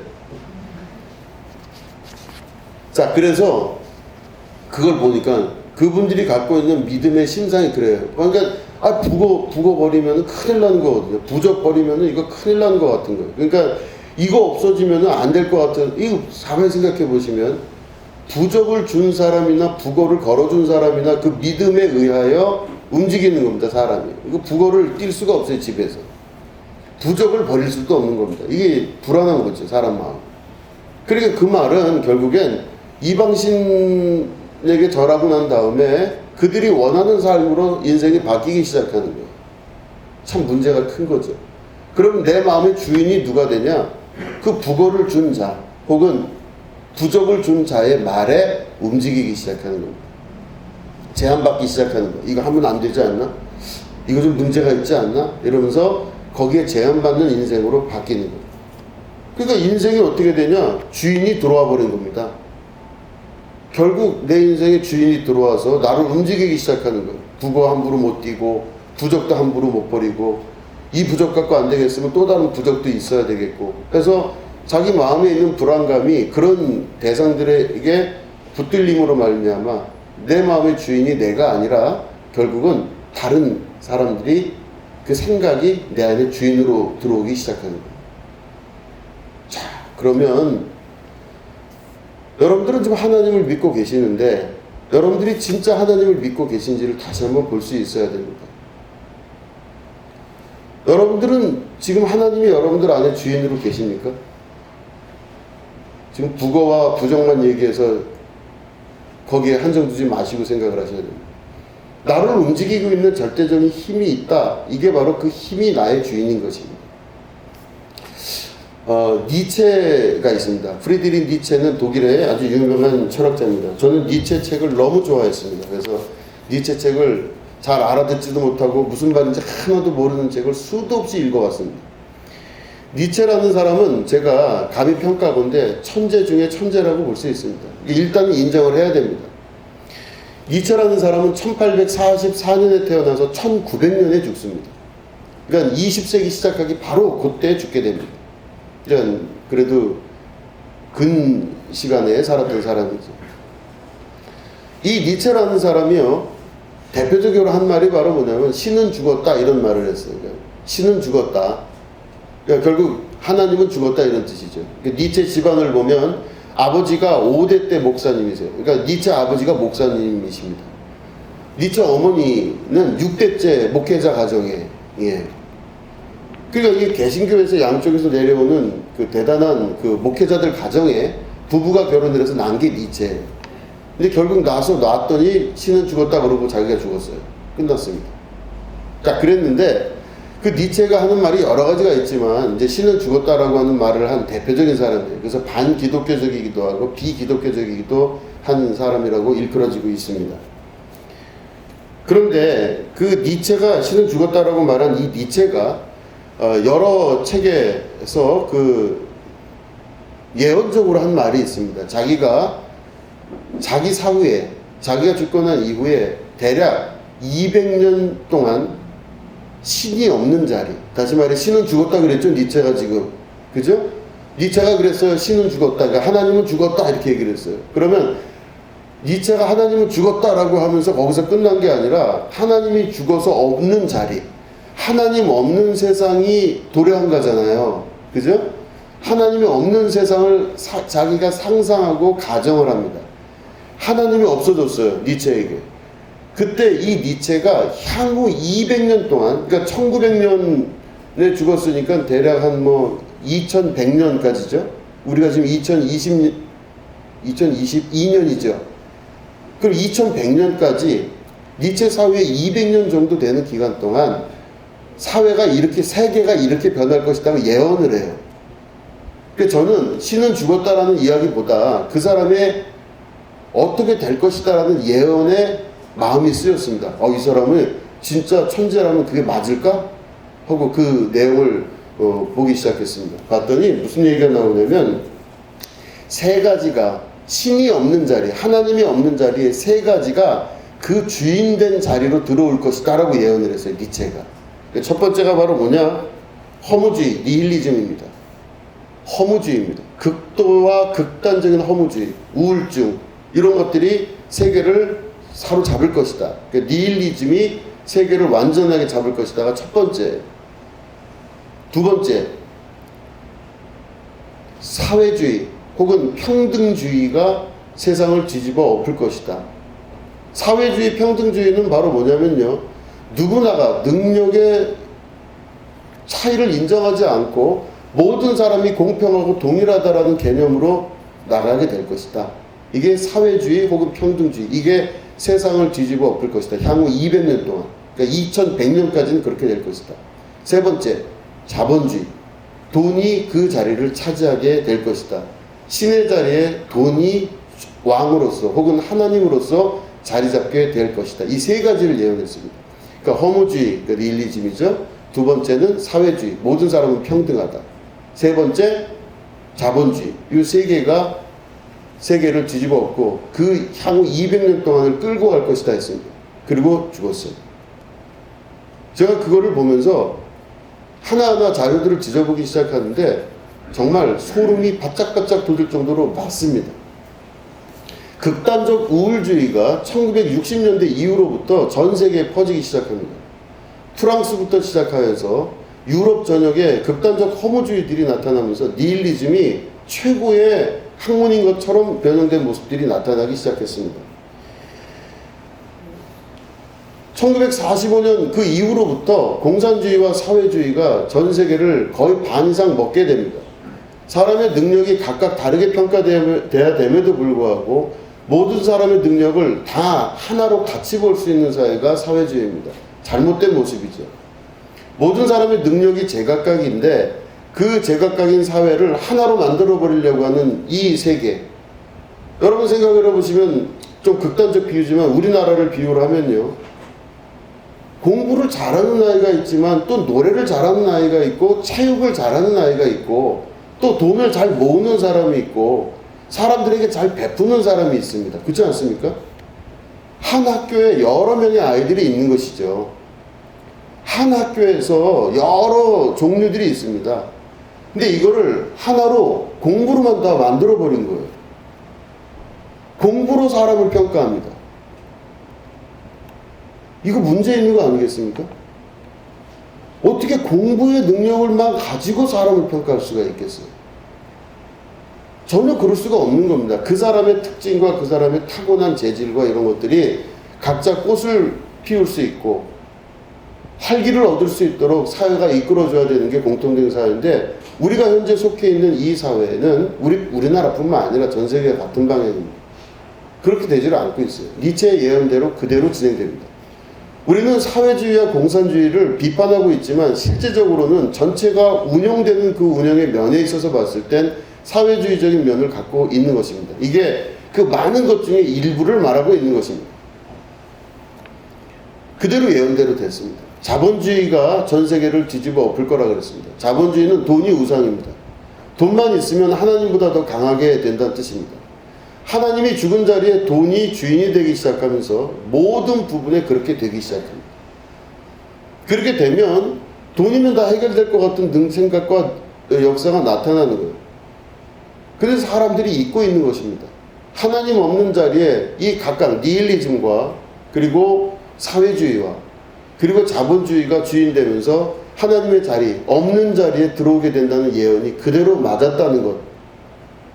자, 그래서 그걸 보니까 그분들이 갖고 있는 믿음의 심상이 그래요. 그러니까 북어 버리면 큰일 나는 거거든요. 부적 버리면 이거 큰일 나는 것 같은 거예요. 그러니까 이거 없어지면 안 될 것 같은, 이거 가만히 생각해 보시면 부적을 준 사람이나 북어를 걸어준 사람이나 그 믿음에 의하여 움직이는 겁니다. 사람이. 이거 북어를 띨 수가 없어요. 집에서. 부적을 버릴 수도 없는 겁니다. 이게 불안한 거죠. 사람 마음. 그러니까 그 말은 결국엔 이방신에게 절하고 난 다음에 그들이 원하는 삶으로 인생이 바뀌기 시작하는 거예요. 참 문제가 큰 거죠. 그럼 내 마음의 주인이 누가 되냐? 그 북어를 준 자 혹은 부적을 준 자의 말에 움직이기 시작하는 겁니다. 제한받기 시작하는 거예요. 이거 하면 안 되지 않나? 이거 좀 문제가 있지 않나? 이러면서 거기에 제한받는 인생으로 바뀌는 거예요. 그러니까 인생이 어떻게 되냐? 주인이 들어와 버린 겁니다. 결국 내 인생에 주인이 들어와서 나를 움직이기 시작하는 거예요. 북어 함부로 못 띄고 부적도 함부로 못 버리고 이 부적 갖고 안 되겠으면 또 다른 부적도 있어야 되겠고, 그래서 자기 마음에 있는 불안감이 그런 대상들에게 붙들림으로 말미암아 내 마음의 주인이 내가 아니라 결국은 다른 사람들이 그 생각이 내 안에 주인으로 들어오기 시작하는 거예요. 자, 그러면 여러분들은 지금 하나님을 믿고 계시는데 여러분들이 진짜 하나님을 믿고 계신지를 다시 한번 볼 수 있어야 됩니다. 여러분들은 지금 하나님이 여러분들 안에 주인으로 계십니까? 지금 북어와 부정만 얘기해서 거기에 한정 두지 마시고 생각을 하셔야 됩니다. 나를 움직이고 있는 절대적인 힘이 있다. 이게 바로 그 힘이 나의 주인인 것입니다. 니체가 있습니다. 프리드리히 니체는 독일의 아주 유명한 철학자입니다. 저는 니체 책을 너무 좋아했습니다. 그래서 니체 책을 잘 알아듣지도 못하고 무슨 말인지 하나도 모르는 책을 수도 없이 읽어왔습니다. 니체라는 사람은 제가 감히 평가하건대 천재 중에 천재라고 볼 수 있습니다. 일단은 인정을 해야 됩니다. 니체라는 사람은 1844년에 태어나서 1900년에 죽습니다. 그러니까 20세기 시작하기 바로 그때 죽게 됩니다. 이런 그래도 근 시간에 살았던 사람이죠. 이 니체라는 사람이요, 대표적으로 한 말이 바로 뭐냐면 신은 죽었다 이런 말을 했어요. 그러니까 신은 죽었다. 그러니까 결국 하나님은 죽었다 이런 뜻이죠. 그러니까 니체 집안을 보면 아버지가 5대 때 목사님이세요. 그러니까 니체 아버지가 목사님이십니다. 니체 어머니는 6대째 목회자 가정에, 예. 그러니까 이 개신교에서 양쪽에서 내려오는 그 대단한 그 목회자들 가정에 부부가 결혼을 해서 난 게 니체예요. 근데 결국 놨더니 신은 죽었다 그러고 자기가 죽었어요. 끝났습니다. 자, 그랬는데 그 니체가 하는 말이 여러 가지가 있지만 이제 신은 죽었다라고 하는 말을 한 대표적인 사람이에요. 그래서 반기독교적이기도 하고 비기독교적이기도 한 사람이라고 일컬어지고 있습니다. 그런데 그 니체가 신은 죽었다라고 말한 이 니체가 여러 책에서 그 예언적으로 한 말이 있습니다. 자기가 자기 사후에 자기가 죽고 난 이후에 대략 200년 동안 신이 없는 자리, 다시 말해 신은 죽었다 그랬죠, 니체가 지금. 그죠? 니체가 그랬어요. 신은 죽었다. 그러니까 하나님은 죽었다 이렇게 얘기를 했어요. 그러면 니체가 하나님은 죽었다라고 하면서 거기서 끝난 게 아니라 하나님이 죽어서 없는 자리, 하나님 없는 세상이 도래한 거잖아요. 그죠? 하나님이 없는 세상을 자기가 상상하고 가정을 합니다. 하나님이 없어졌어요, 니체에게. 그때 이 니체가 향후 200년 동안, 그러니까 1900년에 죽었으니까 대략 한 2100년까지죠. 우리가 지금 2022년이죠. 그럼 2100년까지 니체 사후에 200년 정도 되는 기간 동안 사회가 이렇게, 세계가 이렇게 변할 것이라고 예언을 해요. 그러니까 저는 신은 죽었다라는 이야기보다 그 사람의 어떻게 될 것이다라는 예언에 마음이 쓰였습니다. 이 사람은 진짜 천재라면 그게 맞을까? 하고 그 내용을 보기 시작했습니다. 봤더니 무슨 얘기가 나오냐면 세 가지가 신이 없는 자리, 하나님이 없는 자리에 세 가지가 그 주인된 자리로 들어올 것이다 라고 예언을 했어요, 니체가. 첫 번째가 바로 뭐냐? 허무주의, 니힐리즘입니다. 허무주의입니다. 극도와 극단적인 허무주의, 우울증 이런 것들이 세계를 사로잡을 것이다. 그러니까 니힐리즘이 세계를 완전하게 잡을 것이다가 첫 번째. 두 번째, 사회주의 혹은 평등주의가 세상을 뒤집어 엎을 것이다. 사회주의, 평등주의는 바로 뭐냐면요, 누구나가 능력의 차이를 인정하지 않고 모든 사람이 공평하고 동일하다라는 개념으로 나가게 될 것이다. 이게 사회주의 혹은 평등주의, 이게 세상을 뒤집어 엎을 것이다. 향후 200년 동안, 그러니까 2100년까지는 그렇게 될 것이다. 세 번째, 자본주의. 돈이 그 자리를 차지하게 될 것이다. 신의 자리에 돈이 왕으로서 혹은 하나님으로서 자리 잡게 될 것이다. 이 세 가지를 예언했습니다. 그러니까 허무주의, 그러니까 니힐리즘이죠. 두 번째는 사회주의, 모든 사람은 평등하다. 세 번째, 자본주의. 이 세 개가 세계를 뒤집어 엎고 그 향후 200년 동안을 끌고 갈 것이다 했습니다. 그리고 죽었어요. 제가 그거를 보면서 하나하나 자료들을 뒤져보기 시작하는데 정말 소름이 바짝바짝 돋을 정도로 맞습니다. 극단적 우울주의가 1960년대 이후로부터 전 세계에 퍼지기 시작합니다. 프랑스부터 시작하여서 유럽 전역에 극단적 허무주의들이 나타나면서 니힐리즘이 최고의 학문인 것처럼 변형된 모습들이 나타나기 시작했습니다. 1945년 그 이후로부터 공산주의와 사회주의가 전 세계를 거의 반 이상 먹게 됩니다. 사람의 능력이 각각 다르게 평가돼야 됨에도 불구하고 모든 사람의 능력을 다 하나로 같이 볼 수 있는 사회가 사회주의입니다. 잘못된 모습이죠. 모든 사람의 능력이 제각각인데 그 제각각인 사회를 하나로 만들어버리려고 하는 이 세계. 여러분 생각을 해보시면 좀 극단적 비유지만 우리나라를 비유를 하면요, 공부를 잘하는 아이가 있지만 또 노래를 잘하는 아이가 있고 체육을 잘하는 아이가 있고 또 돈을 잘 모으는 사람이 있고 사람들에게 잘 베푸는 사람이 있습니다. 그렇지 않습니까? 한 학교에 여러 명의 아이들이 있는 것이죠. 한 학교에서 여러 종류들이 있습니다. 근데 이거를 하나로 공부로만 다 만들어버린 거예요. 공부로 사람을 평가합니다. 이거 문제 있는 거 아니겠습니까? 어떻게 공부의 능력을만 가지고 사람을 평가할 수가 있겠어요? 전혀 그럴 수가 없는 겁니다. 그 사람의 특징과 그 사람의 타고난 재질과 이런 것들이 각자 꽃을 피울 수 있고 활기를 얻을 수 있도록 사회가 이끌어줘야 되는 게 공통된 사회인데 우리가 현재 속해 있는 이 사회는 우리나라뿐만 아니라 전 세계가 같은 방향입니다. 그렇게 되지를 않고 있어요. 니체의 예언대로 그대로 진행됩니다. 우리는 사회주의와 공산주의를 비판하고 있지만 실제적으로는 전체가 운영되는 그 운영의 면에 있어서 봤을 땐 사회주의적인 면을 갖고 있는 것입니다. 이게 그 많은 것 중에 일부를 말하고 있는 것입니다. 그대로 예언대로 됐습니다. 자본주의가 전 세계를 뒤집어 엎을 거라 그랬습니다. 자본주의는 돈이 우상입니다. 돈만 있으면 하나님보다 더 강하게 된다는 뜻입니다. 하나님이 죽은 자리에 돈이 주인이 되기 시작하면서 모든 부분에 그렇게 되기 시작합니다. 그렇게 되면 돈이면 다 해결될 것 같은 생각과 역사가 나타나는 거예요. 그래서 사람들이 잊고 있는 것입니다. 하나님 없는 자리에 이 각각 니힐리즘과 그리고 사회주의와 그리고 자본주의가 주인되면서 하나님의 자리, 없는 자리에 들어오게 된다는 예언이 그대로 맞았다는 것.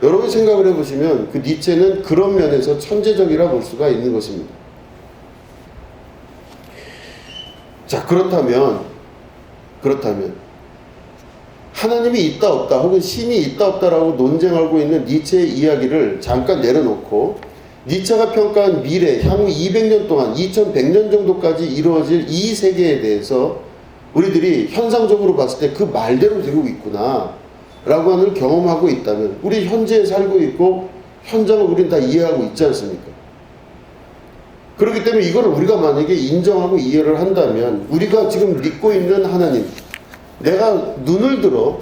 여러분 생각을 해보시면 그 니체는 그런 면에서 천재적이라 볼 수가 있는 것입니다. 자, 그렇다면 하나님이 있다 없다 혹은 신이 있다 없다라고 논쟁하고 있는 니체의 이야기를 잠깐 내려놓고 니체가 평가한 미래, 향후 200년 동안 2100년 정도까지 이루어질 이 세계에 대해서 우리들이 현상적으로 봤을 때 그 말대로 되고 있구나 라고 하는 경험하고 있다면 우리 현재에 살고 있고 현장을 우리는 다 이해하고 있지 않습니까? 그렇기 때문에 이걸 우리가 만약에 인정하고 이해를 한다면 우리가 지금 믿고 있는 하나님, 내가 눈을 들어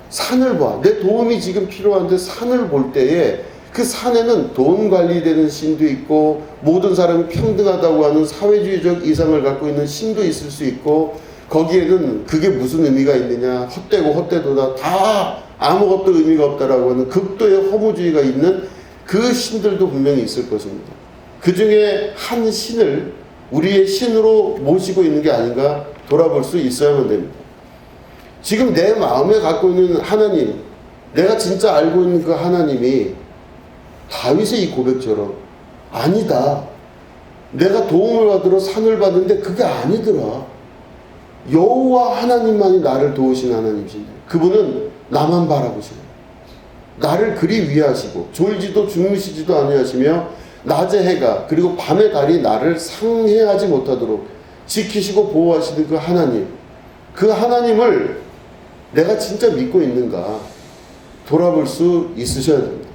산을 봐. 내 도움이 지금 필요한데 산을 볼 때에 그 산에는 돈 관리되는 신도 있고 모든 사람이 평등하다고 하는 사회주의적 이상을 갖고 있는 신도 있을 수 있고 거기에는 그게 무슨 의미가 있느냐, 헛되고 헛되도다, 다 아무것도 의미가 없다라고 하는 극도의 허무주의가 있는 그 신들도 분명히 있을 것입니다. 그 중에 한 신을 우리의 신으로 모시고 있는 게 아닌가 돌아볼 수 있어야만 됩니다. 지금 내 마음에 갖고 있는 하나님, 내가 진짜 알고 있는 그 하나님이 다윗의 이 고백처럼 아니다. 내가 도움을 받으러 산을 봤는데 그게 아니더라. 여호와 하나님만이 나를 도우신 하나님이신데 그분은 나만 바라보시고 나를 그리 위하시고 졸지도 주무시지도 아니하시며 낮의 해가 그리고 밤의 달이 나를 상해하지 못하도록 지키시고 보호하시는 그 하나님, 그 하나님을 내가 진짜 믿고 있는가 돌아볼 수 있으셔야 됩니다.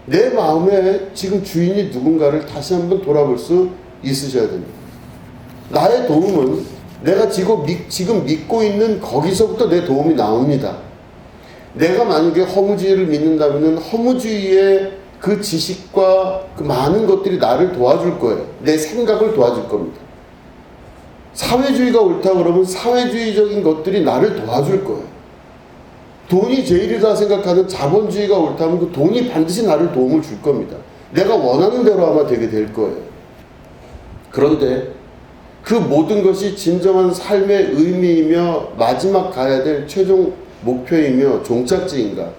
내 마음에 지금 주인이 누군가를 다시 한번 돌아볼 수 있으셔야 됩니다. 나의 도움은 내가 지금 믿고 있는 거기서부터 내 도움이 나옵니다. 내가 만약에 허무주의를 믿는다면 허무주의의 그 지식과 그 많은 것들이 나를 도와줄 거예요. 내 생각을 도와줄 겁니다. 사회주의가 옳다 그러면 사회주의적인 것들이 나를 도와줄 거예요. 돈이 제일이다 생각하는 자본주의가 옳다면 그 돈이 반드시 나를 도움을 줄 겁니다. 내가 원하는 대로 아마 되게 될 거예요. 그런데 그 모든 것이 진정한 삶의 의미이며 마지막 가야 될 최종 목표이며 종착지인가?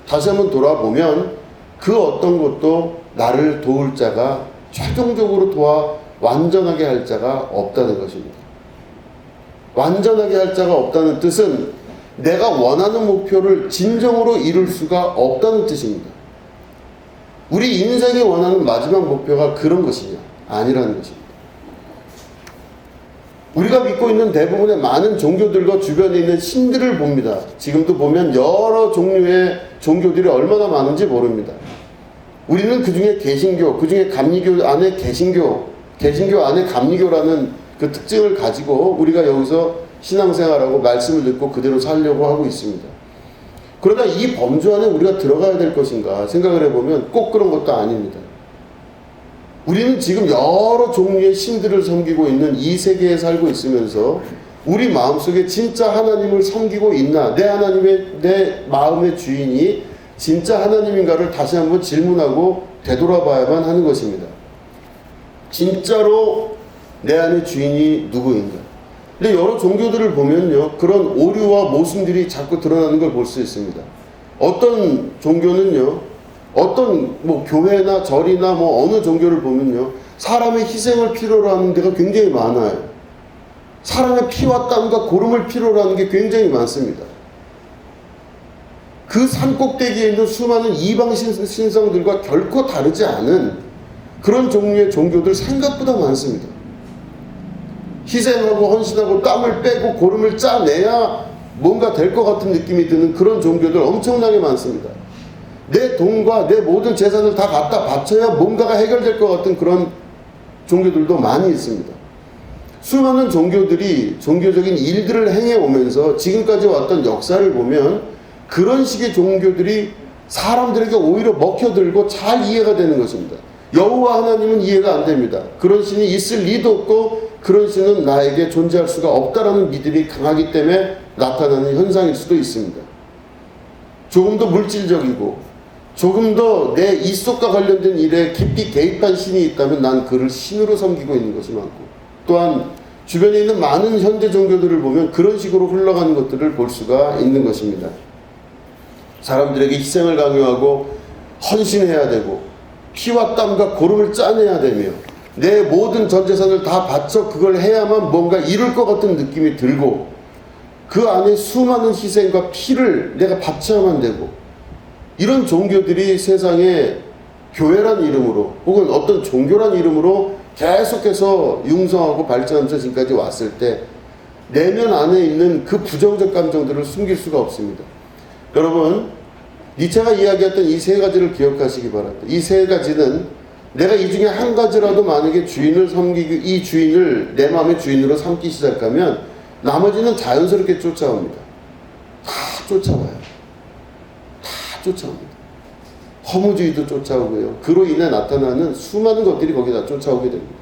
다시 한번 돌아보면 그 어떤 것도 나를 도울 자가 최종적으로 도와 완전하게 할 자가 없다는 것입니다. 완전하게 할 자가 없다는 뜻은 내가 원하는 목표를 진정으로 이룰 수가 없다는 뜻입니다. 우리 인생이 원하는 마지막 목표가 그런 것이냐? 아니라는 것입니다. 우리가 믿고 있는 대부분의 많은 종교들과 주변에 있는 신들을 봅니다. 지금도 보면 여러 종류의 종교들이 얼마나 많은지 모릅니다. 우리는 그 중에 개신교, 그 중에 감리교 안에 개신교 안에 감리교라는 그 특징을 가지고 우리가 여기서 신앙생활하고 말씀을 듣고 그대로 살려고 하고 있습니다. 그러나 이 범주 안에 우리가 들어가야 될 것인가 생각을 해보면 꼭 그런 것도 아닙니다. 우리는 지금 여러 종류의 신들을 섬기고 있는 이 세계에 살고 있으면서 우리 마음속에 진짜 하나님을 섬기고 있나, 내 마음의 주인이 진짜 하나님인가를 다시 한번 질문하고 되돌아봐야만 하는 것입니다. 진짜로 내 안의 주인이 누구인가? 근데 여러 종교들을 보면요, 그런 오류와 모순들이 자꾸 드러나는 걸 볼 수 있습니다. 어떤 종교는요, 어떤 교회나 절이나 어느 종교를 보면요, 사람의 희생을 필요로 하는 데가 굉장히 많아요. 사람의 피와 땀과 고름을 필요로 하는 게 굉장히 많습니다. 그 산꼭대기에 있는 수많은 이방 신성들과 결코 다르지 않은 그런 종류의 종교들 생각보다 많습니다. 희생하고 헌신하고 땀을 빼고 고름을 짜내야 뭔가 될 것 같은 느낌이 드는 그런 종교들 엄청나게 많습니다. 내 돈과 내 모든 재산을 다 갖다 바쳐야 뭔가가 해결될 것 같은 그런 종교들도 많이 있습니다. 수많은 종교들이 종교적인 일들을 행해오면서 지금까지 왔던 역사를 보면 그런 식의 종교들이 사람들에게 오히려 먹혀들고 잘 이해가 되는 것입니다. 여호와 하나님은 이해가 안 됩니다. 그런 신이 있을 리도 없고 그런 신은 나에게 존재할 수가 없다라는 믿음이 강하기 때문에 나타나는 현상일 수도 있습니다. 조금 더 물질적이고 조금 더 내 이속과 관련된 일에 깊이 개입한 신이 있다면 난 그를 신으로 섬기고 있는 것이 많고, 또한 주변에 있는 많은 현대 종교들을 보면 그런 식으로 흘러가는 것들을 볼 수가 있는 것입니다. 사람들에게 희생을 강요하고 헌신해야 되고 피와 땀과 고름을 짜내야 되며 내 모든 전 재산을 다 바쳐 그걸 해야만 뭔가 이룰 것 같은 느낌이 들고, 그 안에 수많은 희생과 피를 내가 바쳐야만 되고, 이런 종교들이 세상에 교회란 이름으로 혹은 어떤 종교란 이름으로 계속해서 융성하고 발전하면서 지금까지 왔을 때 내면 안에 있는 그 부정적 감정들을 숨길 수가 없습니다. 여러분, 니체가 이야기했던 이 세 가지를 기억하시기 바랍니다. 이 세 가지는 내가 이 중에 한 가지라도 만약에 주인을 섬기고 이 주인을 내 마음의 주인으로 삼기 시작하면 나머지는 자연스럽게 쫓아옵니다. 다 쫓아와요. 다 쫓아옵니다. 허무주의도 쫓아오고요. 그로 인해 나타나는 수많은 것들이 거기다 쫓아오게 됩니다.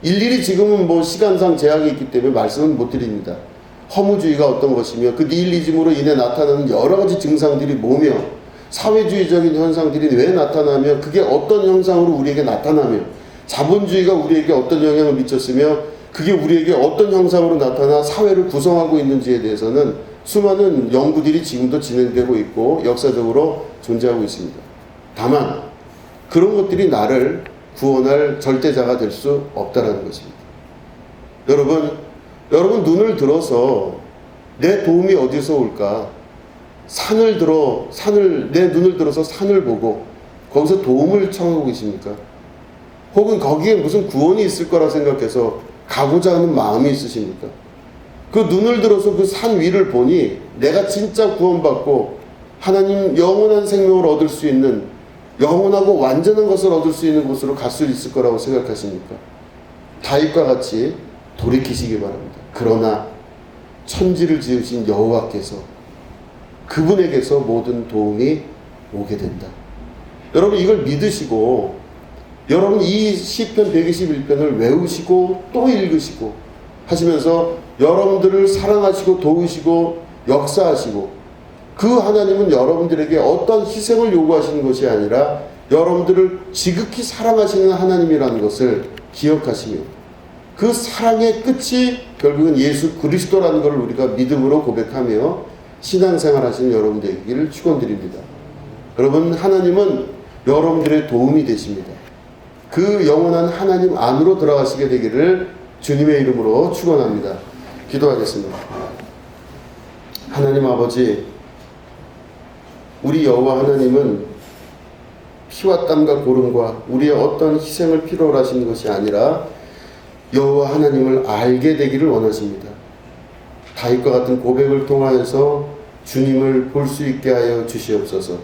일일이 지금은 뭐 시간상 제약이 있기 때문에 말씀은 못 드립니다. 허무주의가 어떤 것이며 그 니힐리즘으로 인해 나타나는 여러 가지 증상들이 뭐며 사회주의적인 현상들이 왜 나타나며 그게 어떤 형상으로 우리에게 나타나며 자본주의가 우리에게 어떤 영향을 미쳤으며 그게 우리에게 어떤 형상으로 나타나 사회를 구성하고 있는지에 대해서는 수많은 연구들이 지금도 진행되고 있고 역사적으로 존재하고 있습니다. 다만 그런 것들이 나를 구원할 절대자가 될 수 없다는 것입니다. 여러분 눈을 들어서 내 도움이 어디서 올까? 내 눈을 들어서 산을 보고 거기서 도움을 청하고 계십니까? 혹은 거기에 무슨 구원이 있을 거라 생각해서 가고자 하는 마음이 있으십니까? 그 눈을 들어서 그 산 위를 보니 내가 진짜 구원받고 하나님 영원한 생명을 얻을 수 있는 영원하고 완전한 것을 얻을 수 있는 곳으로 갈 수 있을 거라고 생각하십니까? 다윗과 같이 돌이키시기 바랍니다. 그러나 천지를 지으신 여호와께서 그분에게서 모든 도움이 오게 된다. 여러분 이걸 믿으시고 여러분 이 시편 121편을 외우시고 또 읽으시고 하시면서 여러분들을 사랑하시고 도우시고 역사하시고 그 하나님은 여러분들에게 어떤 희생을 요구하시는 것이 아니라 여러분들을 지극히 사랑하시는 하나님이라는 것을 기억하시며 그 사랑의 끝이 결국은 예수 그리스도라는 것을 우리가 믿음으로 고백하며 신앙생활 하시는 여러분 되기를 축원드립니다. 여러분 하나님은 여러분들의 도움이 되십니다. 그 영원한 하나님 안으로 들어가시게 되기를 주님의 이름으로 축원합니다. 기도하겠습니다. 하나님 아버지, 우리 여호와 하나님은 피와 땀과 고름과 우리의 어떤 희생을 필요로 하시는 것이 아니라 여호와 하나님을 알게 되기를 원하십니다. 다윗과 같은 고백을 통하여서 주님을 볼 수 있게 하여 주시옵소서.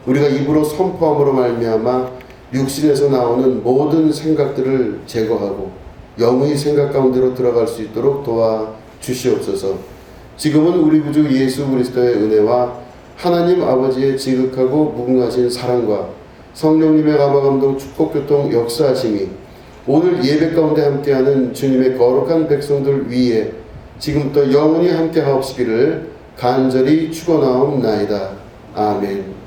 우리가 입으로 선포함으로 말미암아 육신에서 나오는 모든 생각들을 제거하고 영의 생각 가운데로 들어갈 수 있도록 도와 주시옵소서. 지금은 우리 구주 예수 그리스도의 은혜와 하나님 아버지의 지극하고 무궁하신 사랑과 성령님의 감화감동 축복교통 역사하심이 오늘 예배 가운데 함께하는 주님의 거룩한 백성들 위에 지금부터 영원히 함께하옵시기를 간절히 축원하옵나이다. 아멘.